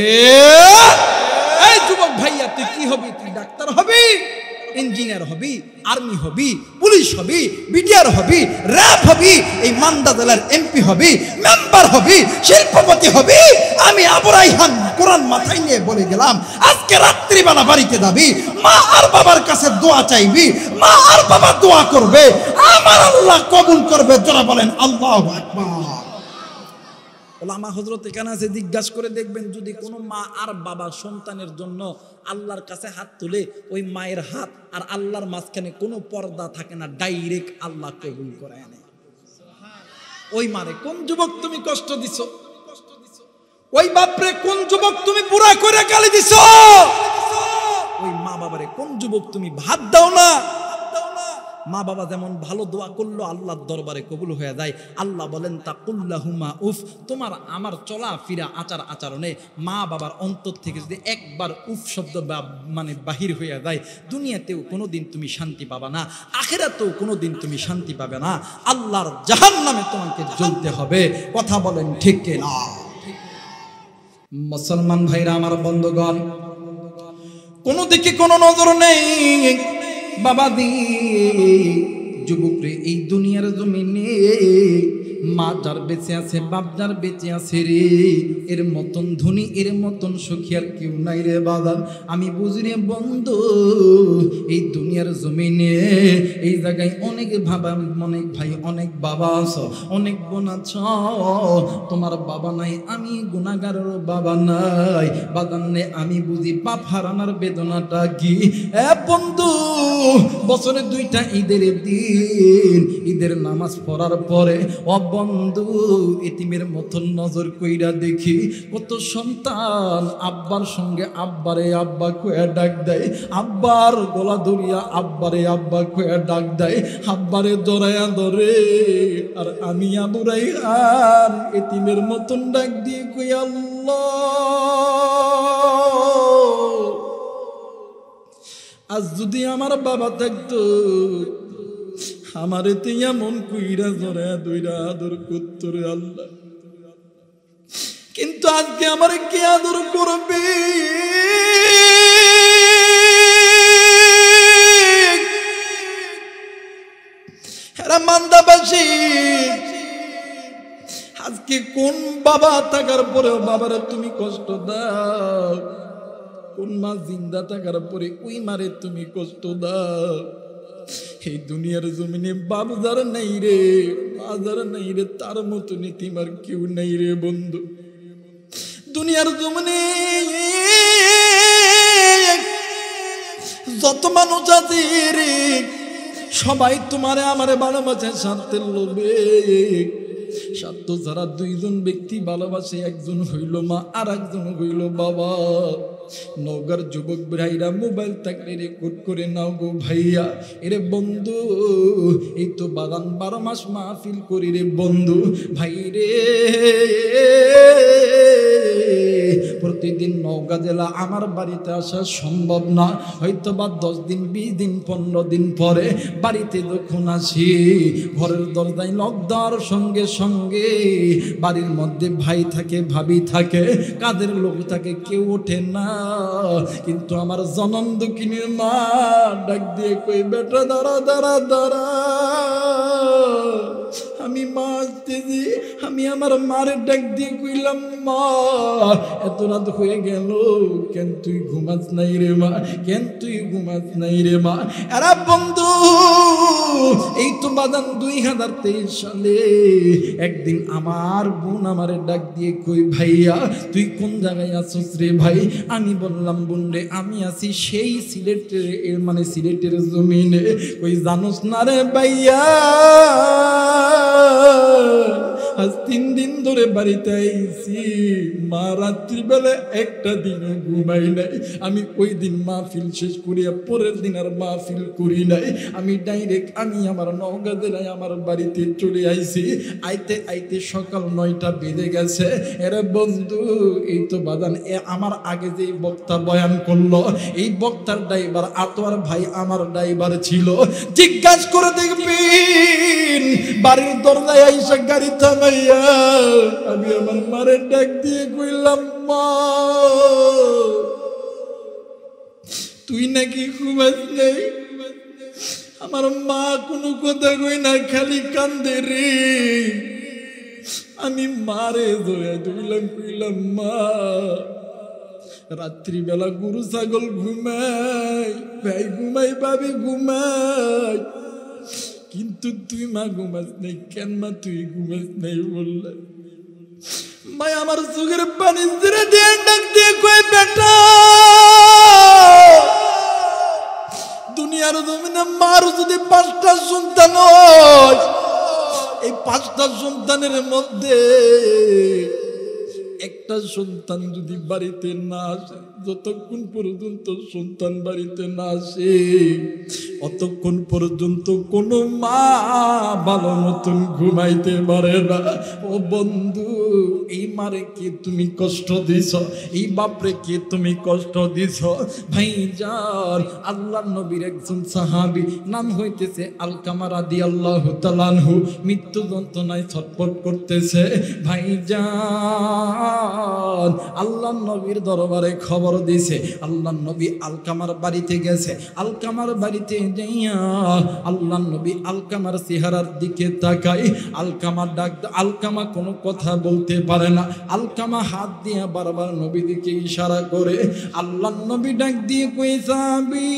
এই যুবক ভাইয়া, তুই কি হবি? তুই ডাক্তার হবি, ইঞ্জিনিয়ার হবি, আর্মি হবি, পুলিশ হবি, বিডিআর হবি, র্যাব হবি, এই মান্দা জেলার এমপি হবি, মেম্বার হবি, শিল্পপতি হবি। আমি আবু রাইহান কোরআন মাথায় নিয়ে বলে গেলাম, আজকে রাত্রিবেলা বাড়িতে যাবি, মা আর বাবার কাছে দোয়া চাইবি, মা আর বাবা দোয়া করবে, আমার আল্লাহ কবুল করবে। যারা বলেন আল্লাহু আকবার। ওলামা হযরত এখানে আছে, জিজ্ঞাসা করে দেখবেন, যদি কোনো মা আর বাবা সন্তানের জন্য আল্লাহর কাছে হাত তুলে, ওই মায়ের হাত আর আল্লাহর মাঝখানে কোনো পর্দা থাকে না, ডাইরেক্ট আল্লাহ কবুল করে আনে। ওই মারে কোন যুবক তুমি কষ্ট দিছো, ওই বাপরে কোন যুবক তুমি বুড়া করে গালি দিছো, ওই মা বাবারে কোন যুবক তুমি ভাত দাও না। মা বাবা যেমন ভালো দোয়া করলো আল্লাহর দরবারে কবুল হয়ে যায়। আল্লাহ বলেন তাকুল্লাহুমা উফ, তোমার আমার চলা ফিরা আচার আচরণে মা বাবার অন্তর থেকে যদি একবার উফ শব্দ মানে বাহির হয়ে যায়, দুনিয়াতেও কোনোদিন তুমি শান্তি পাবে না, আখিরাতেও কোনোদিন তুমি শান্তি পাবে না, আল্লাহর জাহান্নামে তোমাকে জ্বলতে হবে। কথা বলেন ঠিক কিনা? মুসলমান ভাইরা আমার, বন্ধুগণ, কোনো দিকে কোনো নজর নেই। বাবা দি যুবক রে, এই দুনিয়ার জমিনে মা যার বেঁচে আছে, বাপ যার বেঁচে আছে রে, এর মতন ধনী, এর মতন সুখী আর কেউ নাই রে বাজান। আমি বুঝি রে বন্ধু, এই দুনিয়ার জমিনে এই জায়গায় অনেক ভাবা, অনেক ভাই, অনেক বাবা আছো, অনেক বোন আছো, তোমার বাবা নাই, আমি গুনাহগারের বাবা নাই বাজান নে। আমি বুঝি বাপ হারানোর বেদনাটা কি। বন্ধু, বছরে 2টা ঈদের দিন, ঈদের নামাজ পড়ার পরে ও বন্ধু বন্ধু এতিমের মতন নজর কইরা দেখি কত সন্তান আব্বার সঙ্গে আব্বারে আব্বা কইয়া ডাক দেয়, আব্বার গলা ধরিয়া আব্বারে আব্বা কইয়া ডাক দেয়, আব্বারে জড়াইয়া ধরে। আর আমি আবু রায়হান এতিমের মতন ডাক দিয়ে কই আল্লাহ, আজ যদি আমার বাবা থাকতো আমারে তে এমন কইরা জড়াইয়া ধইরা আদর করতো রে আল্লাহ, কিন্তু আজকে আমারে কে আদর করবে? এরা মান্দাবাসী, আজকে কোন বাবা থাকার পরেও বাবারে তুমি কষ্ট দাও? কোন মা জিন্দা থাকার পরে ওই মারে তুমি কষ্ট দাও? এই দুনিয়ার জমিনে বাপ যার নাই রে, মা যার নাই রে, তার মতো নীতিমার কেউ নাই রে বন্ধু। দুনিয়ার জমিনে যত মানুষ আছে রে, সবাই তোমারে আমারে ভালোবাসে স্বার্থের লোভে। স্বার্থ যারা দুইজন ব্যক্তি ভালোবাসে, একজন হইল মা আর একজন হইল বাবা। নওগাঁর যুবক ভাইরা মোবাইল থাকলে রেকর্ড করে নাও গো ভাইয়া। এরে বন্ধু, এই তো বাগান 12 মাস মাহফিল করি রে বন্ধু ভাই রে। প্রতিদিন নওগাঁ জেলা আমার বাড়িতে আসা সম্ভব না, হয়তো বা 10 দিন 20 দিন 15 দিন পরে বাড়িতে যখন আসি, ঘরের দরজায় নক দেওয়ার সঙ্গে সঙ্গে বাড়ির মধ্যে ভাই থাকে, ভাবি থাকে, কাদের লোক থাকে, কেউ ওঠে না। কিন্তু আমার জনম দুঃখিনীর মা ডাক দিয়ে কই, বেটা দাঁড়া দাঁড়া দাঁড়া, আমি মা আসতেছি। আমি আমার মারে ডাক দিয়ে কইলাম, মা এত রাত হয়ে গেল, কেন তুই ঘুমাস নাই রে মা? কেন তুই ঘুমাস নাই রে মা? এরা বন্ধু, এই তো বাদান 2023 সালে একদিন আমার বোন আমারে ডাক দিয়ে কই, ভাইয়া তুই কোন জায়গায় আছিস রে ভাই? আমি বললাম, বোন রে আমি আছি সেই সিলেটের, মানে সিলেটের জমিনে। কই জানোস না রে ভাইয়া, আজ 3 দিন ধরে বাড়িতে আইছি, মা রাত্রিবেলা একটা দিনও ঘুমাই নাই। আমি ওই দিন মাহফিল শেষ করিয়া পরের দিন আর মাহফিল করি নাই। আমি ডাইরেক্ট আমি আমার নওগাঁ জেলায় আমার বাড়িতে চলে আইছি। আইতে আইতে সকাল 9টা বেজে গেছে। এরে বন্ধু, এই তো বাদান আমার আগে যে বক্তা বয়ান করলো, এই বক্তার ড্রাইভার আতোয়ার ভাই আমার ড্রাইভার ছিল। জিজ্ঞাসা করে দেখবেন, বাড়ির দরজায় আইসা গাড়ি থামাইয়া আমি আমার মারে ডাক দিয়ে কইলাম, মা তুই নাকি ঘুমাস নেই? আমার মা কোনো কথা কই না, খালি কান্দে রে। আমি মারে ধরে ধরলাম, কইলাম, মা রাত্রিবেলা গরু ছাগল ঘুমাই, ভাই ঘুমাই, ভাবি ঘুমাই, কিন্তু তুই মা ঘুমাস নাই কেন? মা তুই ঘুমাস নাই বললে। মা আমার চোখের পানি ধরে দিয়ে ডাক দিয়ে কই, বেটা দুনিয়ার জমিনে মার যদি 5টা সন্তান হয়, এই 5টা সন্তানের মধ্যে একটা সন্তান যদি বাড়িতে না আসে, যতক্ষণ পর্যন্ত সন্তান বাড়িতে না আসে অতক্ষণ পর্যন্ত কোনো মা ভালো মতন ঘুমাইতে পারে না। ও বন্ধু, এই মারে কি তুমি কষ্ট দিছ? এই বাপরে কি তুমি কষ্ট দিছ? ভাইজান, আল্লাহর নবীর একজন সাহাবী, নাম হইতেছে আলকামা রাদিয়াল্লাহু তাআলা আনহু, মৃত্যু যন্ত্রণায় ছটফট করতেছে। ভাইজান, আল্লাহর নবীর দরবারে খবর দিছে। আল্লাহর নবী আলকামার বাড়িতে গেছে। আলকামার বাড়িতে যাইয়া আল্লাহর নবী আলকামার চেহারার দিকে তাকায়। আলকামার ডাক, আলকামা কোনো কথা বলতে পারে না। আলকামা হাত দিয়ে বারবার নবী দিকে ইশারা করে। আল্লাহর নবী ডাক দিয়ে কই, যাবি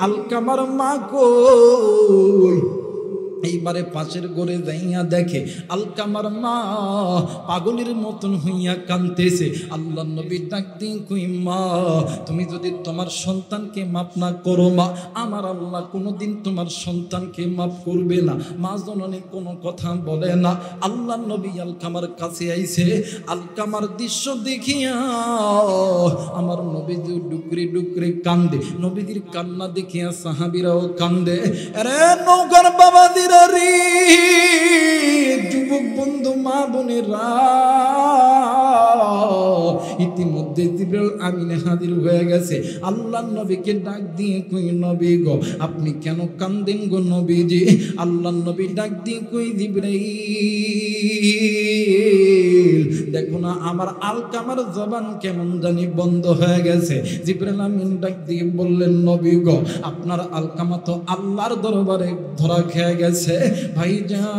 আলকামার মা কই? এইবারে পাশের ঘরে যাইয়া দেখে আলকামার মা পাগলের মতন হইয়া কাঁদতেছে। আল্লাহ নবী ডাক দিয়ে কই, মা তুমি যদি তোমার সন্তানকে মাফ না করো মা, আমার আল্লাহ কোনোদিন তোমার সন্তানকে মাফ করবে না। মা জননী কোনো কথা বলে না। আল্লাহ নবী আলকামার কাছে আইছে। আলকামার দৃশ্য দেখিয়া আমার নবীজি ডুকরে ডুকরে কান্দে। নবীজির কান্না দেখিয়া সাহাবীরাও কান্দে। আরে নৌকার বাবাদিরা রে, যুবক বন্ধু মা বোনেরা, ইতিমধ্যে জিবরাইল আমিন হাজির হয়ে গেছে। আল্লাহ নবীকে ডাক দিয়ে কই, নবী গো আপনি কেন কান্দেন গো নবীজি? আল্লাহ নবী ডাক দিয়ে কই, জিবরাইল দেখো না আমার আলকামার জবান কেমন জানি বন্ধ হয়ে গেছে। জিবরাইল আমিন ডাক দিয়ে বললেন, নবী গো আপনার আলকামা তো আল্লাহর দরবারে ধরা খেয়ে গেছে ভাইজান।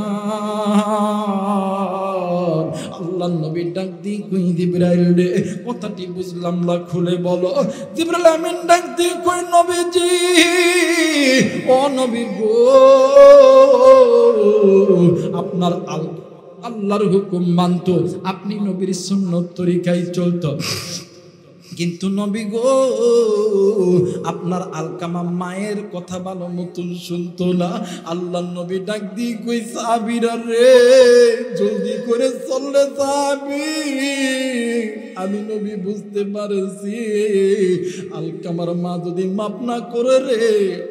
আল্লাহ নবী ডাক দিয়ে কই, জিবরাইল রে কথাটি বুঝলাম না, খুলে বলো। জিবরাইল আমিন ডাক দিয়ে কই, নবীজি ও নবী গো আপনার আল্লাহর হুকুম মানত, আপনি নবীর সুন্নত তরিকায় চলতো, কিন্তু নবী গো আপনার আলকামা মায়ের কথা ভালো মতন শুনতো না। আল্লাহ নবী ডাক দিয়ে কই, সাহাবীরা রে জলদি করে চললে সাহাবী, আমি নবী বুঝতে পারছি আলকামার মা যদি মাপ না করে রে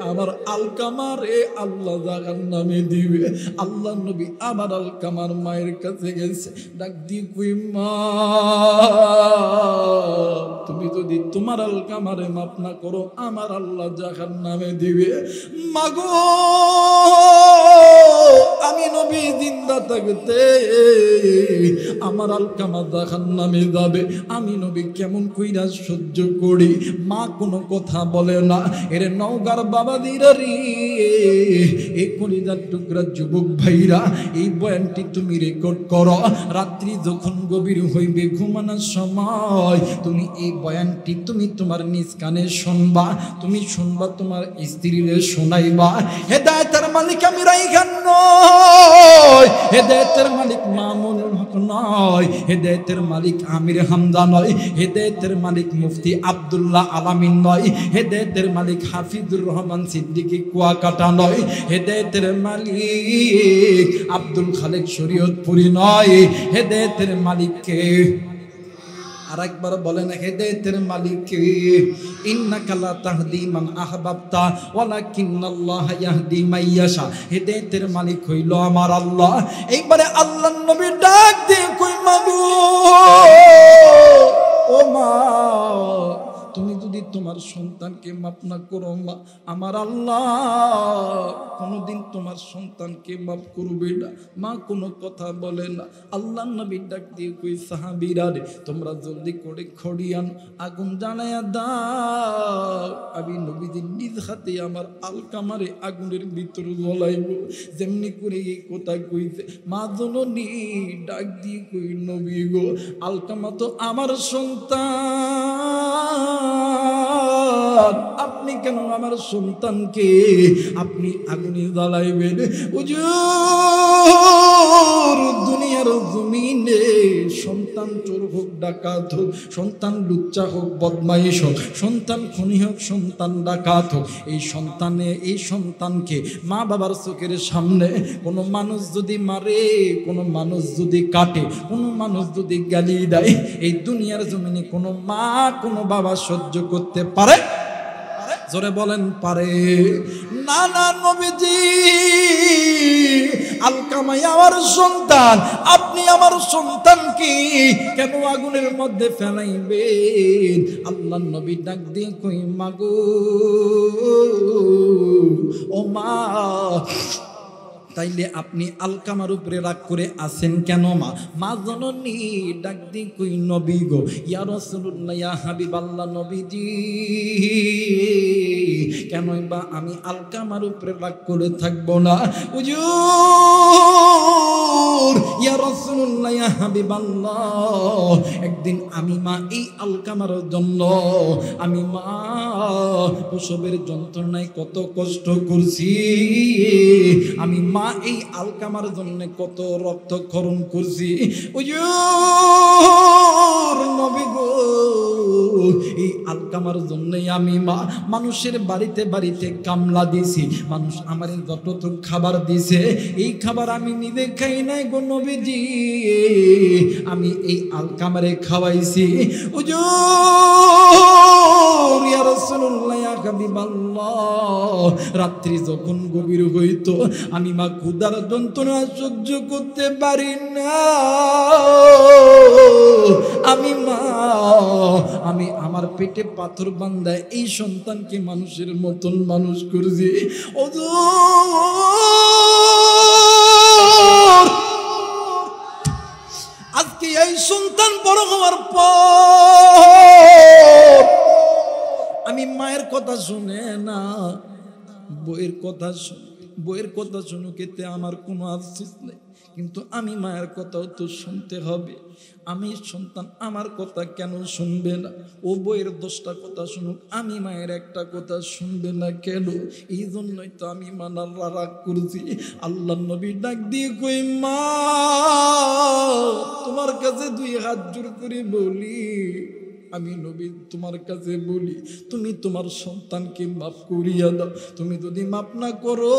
আমার আলকামা রে আল্লাহ জাহান্নামে দিবে। আল্লাহ নবী আমার আলকামার মায়ের কাছে গেছে, ডাক দিয়ে কই, মা তুমি যদি তোমার আলকামারে মাপ না করো আমার আল্লাহ জাহান্নামে দিবে। মাগো আমি নবী জিন্দা থাকতে আমার আলকামা জাহান্নামে যাবে, আমি নবী কেমন কইরা সহ্য করি? মা কোনো কথা বলে না। এরে নওগাঁর বাবাদিরা রে, এই কলিজার টুকরা যুবক ভাইরা, এই বয়ানটি তুমি রেকর্ড করো। রাত্রি যখন গভীর হইবে ঘুমানোর সময় তুমি এই বয়ানটি তুমি তোমার নিজ কানে শুনবা, তুমি শুনবা, তোমার স্ত্রীরে শোনাইবা। হেদায়েতের মালিক আমি রাইখান নয়, হেদায়েতের মালিক মামুনুল হক নয়, হেদায়েতের মালিক আমির হামদা নয়, হেদায়েতের মালিক মুফতি আব্দুল্লাহ আলামিন নয়, হেদায়েতের মালিক হাফিজুর রহমান সিদ্দিকী কুয়াকাটা নয়, হেদায়েতের মালিক আব্দুল খালেক শরীয়তপুরি নয়, হেদায়েতের মালিককে আরেকবার বলেন, হেদায়েতের মালিক কে? ইন্নাকা লা তাহদি মান আহবাবতা ওয়ালাকিন্নাল্লাহা ইয়াহদি মাইয়াশা। হেদায়েতের মালিক হইল আমার আল্লাহ। এইবারে আল্লাহর নবী ডাক দিয়ে কই, মাগো ও মা তুমি যদি তোমার সন্তানকে মাফ না করো মা, আমার আল্লাহ কোনোদিন তোমার সন্তানকে মাফ করবে না। মা কোনো কথা বলে না। আল্লাহ নবী ডাক দিয়ে কই, সাহাবীরা রে তোমরা জলদি করে খড়ি আনো, আগুন জ্বালায়া দাও, আমি নবীজি নিজ হাতে আমার আলকামারে আগুনের ভিতর জ্বলাইব। যেমনি করে এই কথা কইছে মা জননী ডাক দিয়ে কই, নবী গো আলকামা তো আমার সন্তান, আপনি কেন আমার সন্তানকে আপনি আগুনে জ্বালাইবেন? হুজুর দুনিয়ার জমিনে সন্তান চোর হোক, ডাকাত হোক, সন্তান লুচ্চা হোক, বদমাইশ হোক, সন্তান খুনি হোক, সন্তান ডাকাত হোক, এই সন্তানকে মা বাবার চোখের সামনে কোনো মানুষ যদি মারে, কোনো মানুষ যদি কাটে, কোনো মানুষ যদি গালি দেয়, এই দুনিয়ার জমিনে কোনো মা কোনো বাবা সহ্য করতে পারে? জোরে বলেন পারে? না না নবীজি, আলকামাই আমার সন্তান, আপনি আমার সন্তানকে কেন আগুনের মধ্যে ফেলাইবেন? আল্লাহ নবী ডাক দিয়ে কই, মাগো ও মা তাইলে আপনি আলকামার উপরে রাগ করে আছেন কেন মা? মা জননী ডাক দিয়ে কই, নবী গো ইয়া রাসূলুল্লাহ ইয়া হাবিবাল্লাহ নবীজি, কেনই বা আমি আলকামার উপরে রাগ করে থাকবো না? হুজুর ইয়া রাসূলুল্লাহ, ইয়া হাবিবাল্লাহ, একদিন আমি মা এই আলকামার জন্য আমি মা প্রসবের যন্ত্রণায় কত কষ্ট করছি, আমি মা এই আলকামার জন্য কত রক্তক্ষরণ করছি। হুজুর নবী গো, এই আলকামার জন্যই আমি মা মানুষের বাড়িতে বাড়িতে কামলা দিছি, মানুষ আমার যতটুকু খাবার দিছে এই খাবার আমি নিজে খাই নাই গো নবীজি, আমি এই আলকামারে খাওয়াইছি। হুজুর ইয়া রাসূলুল্লাহ, ইয়া হাবিবাল্লাহ, রাত্রি যখন গভীর হইতো আমি মা ক্ষুধার যন্ত্রণা সহ্য করতে পারি না, আমি মা আমি আমার পেটে পাথর বান্ধায় এই সন্তানকে মানুষের মতন মানুষ করছি। আজকে এই সন্তান বড় হওয়ার পর আমি মায়ের কথা শুনে না, বইয়ের কথা বইয়ের কথা শুনুক, এতে আমার কোনো আফসোস নেই, কিন্তু আমি মায়ের কথাও তো শুনতে হবে। আমি সন্তান আমার কথা কেন শুনবে না? ও বইয়ের 10টা কথা শুনুক, আমি মায়ের একটা কথা শুনবে না কেন? এই জন্যই তো আমি মানার রাগ করছি। আল্লাহ নবী ডাক দিয়ে কই, মা তোমার কাছে 2 হাত জোর করে বলি, আমি নবী তোমার কাছে বলি, তুমি তোমার সন্তানকে মাফ করিয়া দাও। তুমি যদি মাফ না করো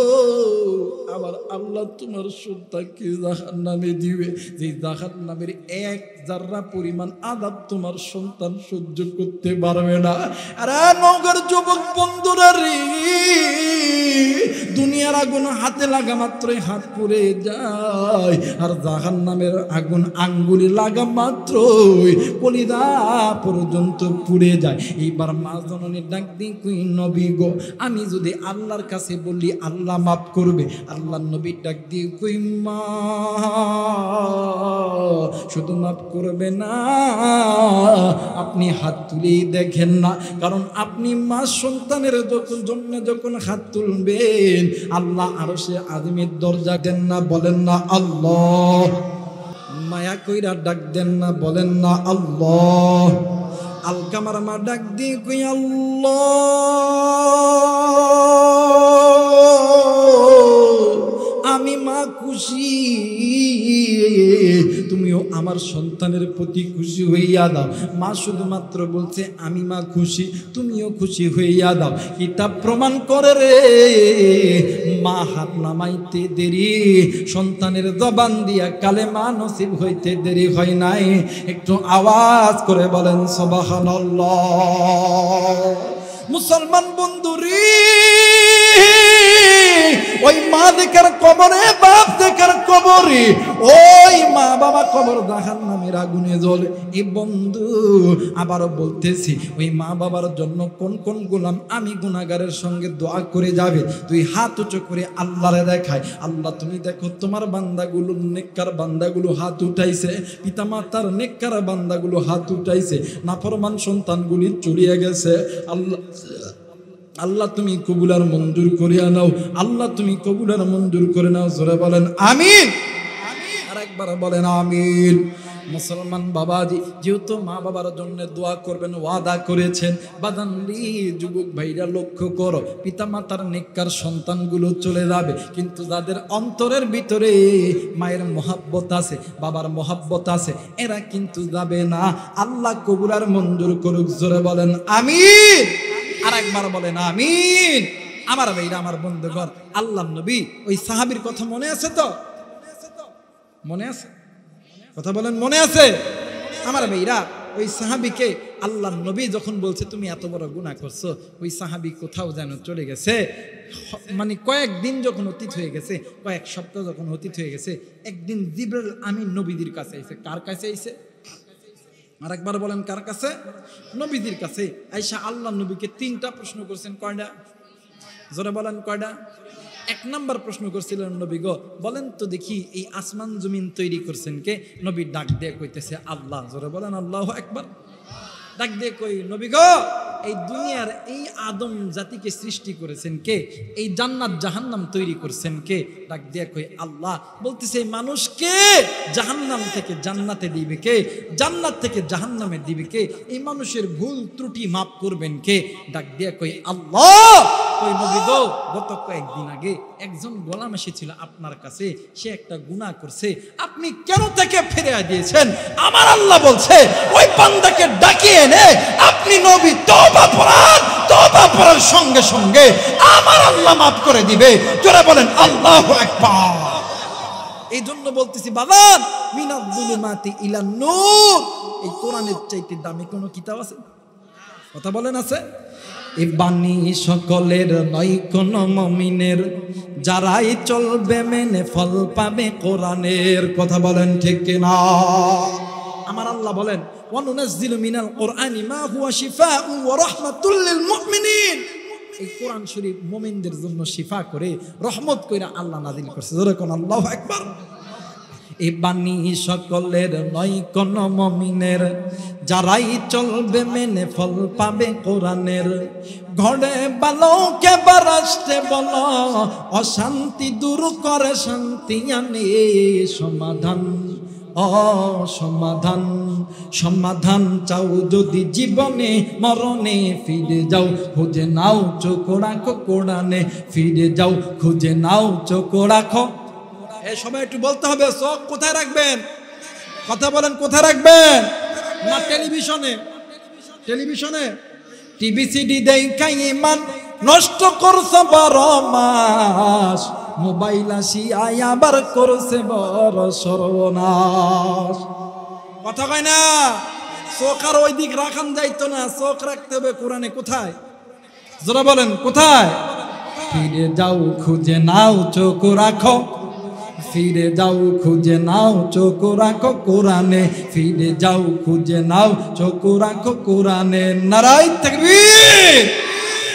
আবার আল্লাহ তোমার সন্তানকে জাহান্নামে দিবে, যে জাহান্নামের 1 জাররা পরিমাণ আযাব তোমার সন্তান সহ্য করতে পারবে না। আরে নগর যুবক বন্ধুরা রে, দুনিয়ার আগুন হাতে লাগা মাত্রই হাত পুড়ে যায়, আর জাহান্নামের আগুন আঙ্গুলে লাগা মাত্রই কলিজা পর্যন্ত পুড়ে যায়। এইবার মা জননী ডাক দিয়ে কই, নবী গো, আমি যদি আল্লাহর কাছে বলি আল্লাহ মাফ করবে? আল্লাহ নবী ডাক দিয়ে কই, মা শুধু মাফ করবে না, আপনি হাত তুলেই দেখেন না, কারণ আপনি মা সন্তানের জন্য যখন হাত তুলবেন আল্লাহ আরশে আযমের দরজা দেন না, বলেন না আল্লাহ, মায়া কইরা ডাক দেন না, বলেন না আল্লাহ। আলকামার মা ডাক দিয়ে কই, আল্লাহ আমি মা খুশি, তুমিও আমার সন্তানের প্রতি খুশি হইয়া দাও। মা শুধুমাত্র বলছে আমি মা খুশি, তুমিও খুশি হইয়া দাও। কিতাব প্রমাণ করে রে, মা হাত নামাইতে দেরি, সন্তানের জবান দিয়া কালেমা নসিব হইতে দেরি হয় নাই। একটু আওয়াজ করে বলেন সুবহানাল্লাহ। মুসলমান বন্ধুরে, ওই মা দেখার কবরে, বাপ দেখার কবরে, ওই মা বাবা কবর জাহান্নামের আগুনে জ্বলে। এই বন্ধু আবারও বলতেছি, ওই মা বাবার জন্য কোন কোন গোলাম আমি গুনাহগারের সঙ্গে দোয়া করে যাবে? তুই হাত উঁচু করে আল্লাহরে দেখায়, আল্লাহ তুমি দেখো তোমার বান্দাগুলো, নেককার বান্দাগুলো হাত উঠাইছে, পিতামাতার নেককার বান্দাগুলো হাত উঠাইছে, নাফরমান সন্তানগুলি চলিয়ে গেছে। আল্লাহ আল্লাহ তুমি কবুলার মঞ্জুর করে নাও, আল্লাহ তুমি কবুলার মঞ্জুর করে নাও। জোরে বলেন আমিন, আর একবার বলেন আমিন। মুসলমান বাবাজি, যেহেতু মা বাবার জন্য দোয়া করবেন ওয়াদা করেছেন, বাদানলি যুবক ভাইরা লক্ষ্য করো, পিতামাতার নেককার সন্তানগুলো চলে যাবে, কিন্তু যাদের অন্তরের ভিতরে মায়ের মহাব্বত আছে, বাবার মহাব্বত আছে, এরা কিন্তু যাবে না। আল্লাহ কবুলার মঞ্জুর করুক। জোরে বলেন আমিন, আর একবার বলেন আমিন। আমার ভাইরা, আমার বন্ধুগণ, আল্লাহ নবী ওই সাহাবীর কথা মনে আছে তো? মনে আছে? কথা বলেন মনে আছে? আমার ভাইরা, ওই সাহাবীকে আল্লাহ নবী যখন বলছে তুমি এত বড় গুনাহ করছো, ওই সাহাবী কোথাও যেন চলে গেছে। মানে কয়েকদিন যখন অতীত হয়ে গেছে, কয়েক সপ্তাহ যখন অতীত হয়ে গেছে, একদিন জিবরাইল আমিন নবীদের কাছে আইছে। কার কাছে আইছে? আর একবার বলেন কার কাছে? নবীদের কাছে আইসা আল্লাহ নবীকে 3টা প্রশ্ন করছেন। কয়টা? জোরে বলেন কয়টা? 1 নাম্বার প্রশ্ন করছিলেন, নবী গো বলেন তো দেখি এই আসমান জমিন তৈরি করছেন কে? নবী ডাক দিয়ে কইতেছে আল্লাহ। জোরে বলেন আল্লাহু আকবার। ডাক দিয়ে কই, নবী গো এই দুনিয়ার এই আদম জাতিকে সৃষ্টি করেছেন কে? এই জান্নাত জাহান্নাম তৈরি করেছেন কে? ডাক দিয়া কই আল্লাহ। বলতেছে এই মানুষকে জাহান্নাম থেকে জান্নাতে দিবে কে? জান্নাত থেকে জাহান্নামে দিবে কে? এই মানুষের ভুল ত্রুটি মাফ করবেন কে? ডাক দিয়া কই আল্লাহ। কই নবী গো, গত কয়েকদিন আগে একজন গোলাম এসেছিল আপনার কাছে, সে একটা গুনাহ করছে, আপনি কেন তাকে ফিরিয়ে দিয়েছেন? আমার আল্লাহ বলছে ওই বান্দাকে ডাকিয়ে এনে আপনি নবী তওবা পড়ান, তওবা পড়ার সঙ্গে সঙ্গে আমার আল্লাহ মাফ করে দিবে। জোরে বলেন আল্লাহু আকবার। এই জন্য বলতেছি বাবান, মিনাজ যুলুমাতি ইলান নূর, এই কোরআনের চাইতে দামি কোনো কিতাব আছে? কথা বলেন আছে? এই বাণী সকলের নয় কোন মুমিনের, যারাই চলবে মেনে ফল পাবে কোরআনের। কথা বলেন ঠিক কিনা? আমার আল্লাহ বলেন ওয়া নুনাজ্জিলু মিনাল কোরআনি মা হুয়া শিফাউ ওয়া রাহমাতুল লিল মুমিনিন। এই কোরআন শরীফ মুমিনদের জন্য শিফা করে, রহমত কইরা আল্লাহ নাযিল করছে। জোরে কোন আল্লাহু আকবার। এই বাণী সকলের নয় কোন মুমিনের, যারাই চলবে মেনে ফল পাবে কোরআনের। ঘরে বালোকে বারাসতে বলো, অশান্তি দূর করে শান্তি আনে সমাধান। সমাধান সমাধান চাও যদি জীবনে মরণে, ফিরে যাও খুঁজে নাও চোখ রাখো কোরআনে। ফিরে যাও খুঁজে নাও চোখ রাখো। এই সময় একটু বলতে হবে চোখ কোথায় রাখবেন? কথা বলেন কোথায় রাখবেন? না টেলিভিশনে? টেলিভিশনে টিভি সিডি দেখাই ইমান নষ্ট করছে বড় মাস, মোবাইল আসি আবার করছে বড় সর্বনাশ। কথা কয় না? চোখ আর ওই দিক রাখান যাইতো না, চোখ রাখতে হবে কোরআনে। কোথায়? যারা বলেন কোথায়? ফিরে যাও খুঁজে নাও চোখ রাখো, ফিরে যাও খুঁজে নাও চোখ রাখো কোরআনে। ফিরে যাও খুঁজে নাও চোখ রাখো কোরআনে। নারায়ে তাকবীর।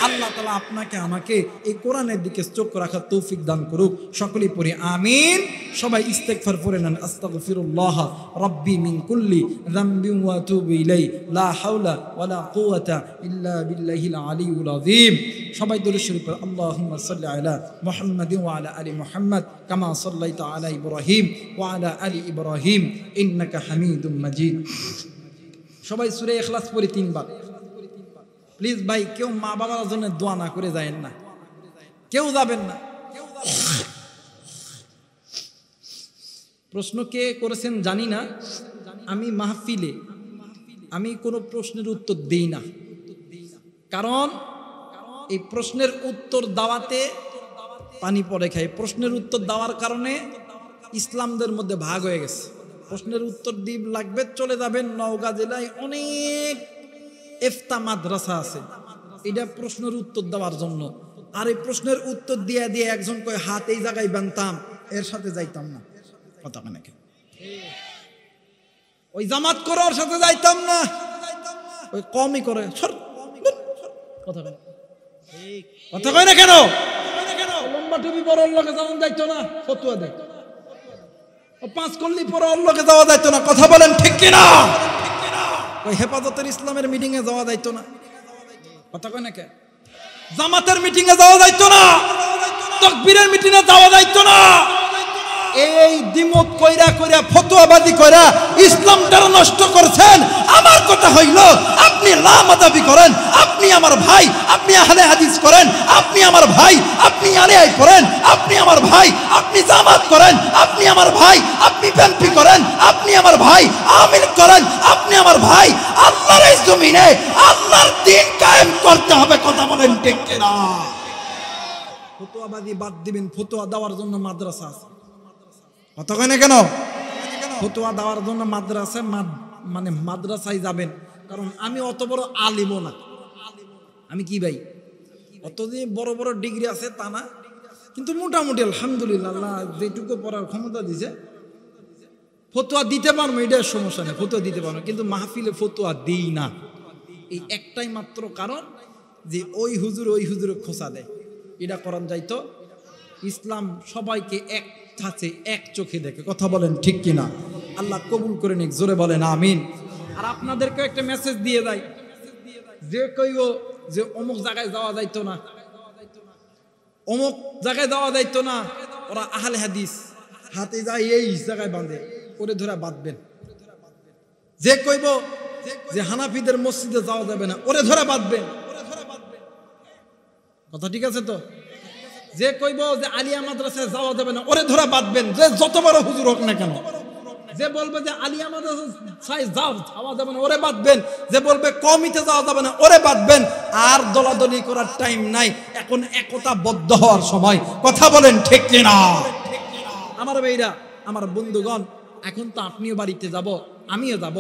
আল্লাহ তাআলা আপনাকে আমাকে এই কোরআনের দিকে চোখ রাখার তৌফিক দান করুক। সকলেই পড়ি আমিন। সবাই ইস্তেগফার পড়ে নেন। আস্তাগফিরুল্লাহ রাব্বি মিন কুল্লি যামবিন ওয়া আতুবু ইলাই, লা হাওলা ওয়ালা কুওয়াতা ইল্লা বিল্লাহিল আলিয়্যিল আযীম। সবাই দরুদ শরীফ পড়ে আল্লাহুম্মা সাল্লি আলা মুহাম্মাদিন ওয়া আলা আলি মুহাম্মাদ কামা সাল্লাইতা আলা ইব্রাহিম ওয়া আলা আলি ইব্রাহিম ইন্নাকা হামিদুম মাজিদ। সবাই সূরা ইখলাস পড়ি 3 বার। প্লিজ ভাই, কেউ মা বাবার জন্য দোয়া না করে যায়েন না, কেউ যাবেন না। প্রশ্ন কে করেছেন জানি না, আমি মাহফিলে আমি কোনো প্রশ্নের উত্তর দেই না, কারণ এই প্রশ্নের উত্তর দেওয়াতে পানি পড়ে খায়। প্রশ্নের উত্তর দেওয়ার কারণে ইসলামদের মধ্যে ভাগ হয়ে গেছে। প্রশ্নের উত্তর দ্বীপ লাগবে, চলে যাবেন নওগাঁ জেলায় অনেক ইফতা মাদ্রাসা আছে, এটা প্রশ্নের উত্তর দেওয়ার জন্য। আর এই প্রশ্নের উত্তর দিয়ে দিয়ে একজন কয় হাত এই জায়গায় বানতাম, এর সাথে যাইতাম না। কথা মানে ওই জামাত করার সাথে যাইতাম না, ওই কমই করে। কথা কয় না কেন? লম্বা টুপি পরে ওর লোকে যেমন যাইতো না, ফতুয়া দেয়। 5 কল্লি পরে ওর লোকে যাওয়া যাইতো না। কথা বলেন ঠিক কিনা? ওই হেফাজতের ইসলামের মিটিং এ যাওয়া যাইতো না। কথা কয় না কে? জামাতের মিটিং এ যাওয়া যাইতো না, তাকবীরের মিটিং এ যাওয়া যাইতো না। এই দ্বিমত কইরা কইরা ফতোয়াবাজি কইরা ইসলামটা নষ্ট করছেন। আমার কথা হইল, আপনি লামাদাবি করেন, আপনি আমার ভাই, আপনি আহলে হাদিস করেন, আপনি আমার ভাই, আপনি আলিয়াই করেন, আপনি আমার ভাই, আপনি জামাত করেন, আপনি আমার ভাই, আপনি বিএনপি করেন, আপনি আমার ভাই, আমির করেন, আপনি আমার ভাই। আল্লাহর এই জমিনে আল্লাহর দ্বীন কায়েম করতে হবে। কথা বলেন ঠিক কিনা? ফতোয়াবাজি বাদ দিবেন, ফতোয়া দেওয়ার জন্য মাদ্রাসা আছে। কথা কয় না কেন? ফতোয়া দেওয়ার জন্য মাদ্রাসা, মানে মাদ্রাসায় যাবেন। কারণ আমি অত বড় আলিমও না। আমি কি ভাই, অত যে বড় বড় ডিগ্রি আছে তা না, কিন্তু মোটামুটি আলহামদুলিল্লাহ আল্লাহ যেটুকু পড়ার ক্ষমতা দিছে ফতোয়া দিতে পারবো, এটার সমস্যা নেই, ফতোয়া দিতে পারবো। কিন্তু মাহফিলে ফতোয়া দিই না, এই একটাই মাত্র কারণ যে ওই হুজুরে খোঁচা দেয়। এটা করান যাইতো। ইসলাম সবাইকে এক আছে, এক চোখে দেখে। কথা বলেন ঠিক কিনা? আল্লাহ কবুল করে নিক। জোরে বলেন আমিন। আর আপনাদেরকে একটা মেসেজ দিয়ে দেয়, যে কইব যে অমুক জায়গায় যাওয়া যাইতো না, অমুক জায়গায় যাওয়া যাইতো না, ওরা আহলে হাদিস, হাতে যায় এই জায়গায় বাঁধে, ওরে ধরে বাঁধবেন। যে কইব যে হানাফিদের মসজিদে যাওয়া যাবে না, ওরে ধরে বাঁধবেন। কথা ঠিক আছে তো? যে কইব যে আলিয়া মাদ্রাসায় যাওয়া যাবে না, ওরে ধরে বাঁধবেন, যে যত বড় হুজুর হোক না কেন। যে বলবে যে আলিয়া মাদ্রাসায় যাওয়া যাবে না, ওরে বাঁধবেন। যে বলবে কমিতে যাওয়া যাবে না, ওরে বাঁধবেন। আর দলাদলি করার টাইম নাই, এখন একতাবদ্ধ হওয়ার সময়। কথা বলেন ঠিক কিনা? আমার ভাইরা, আমার বন্ধুগণ, এখন তো আপনিও বাড়িতে যাব, আমিও যাব।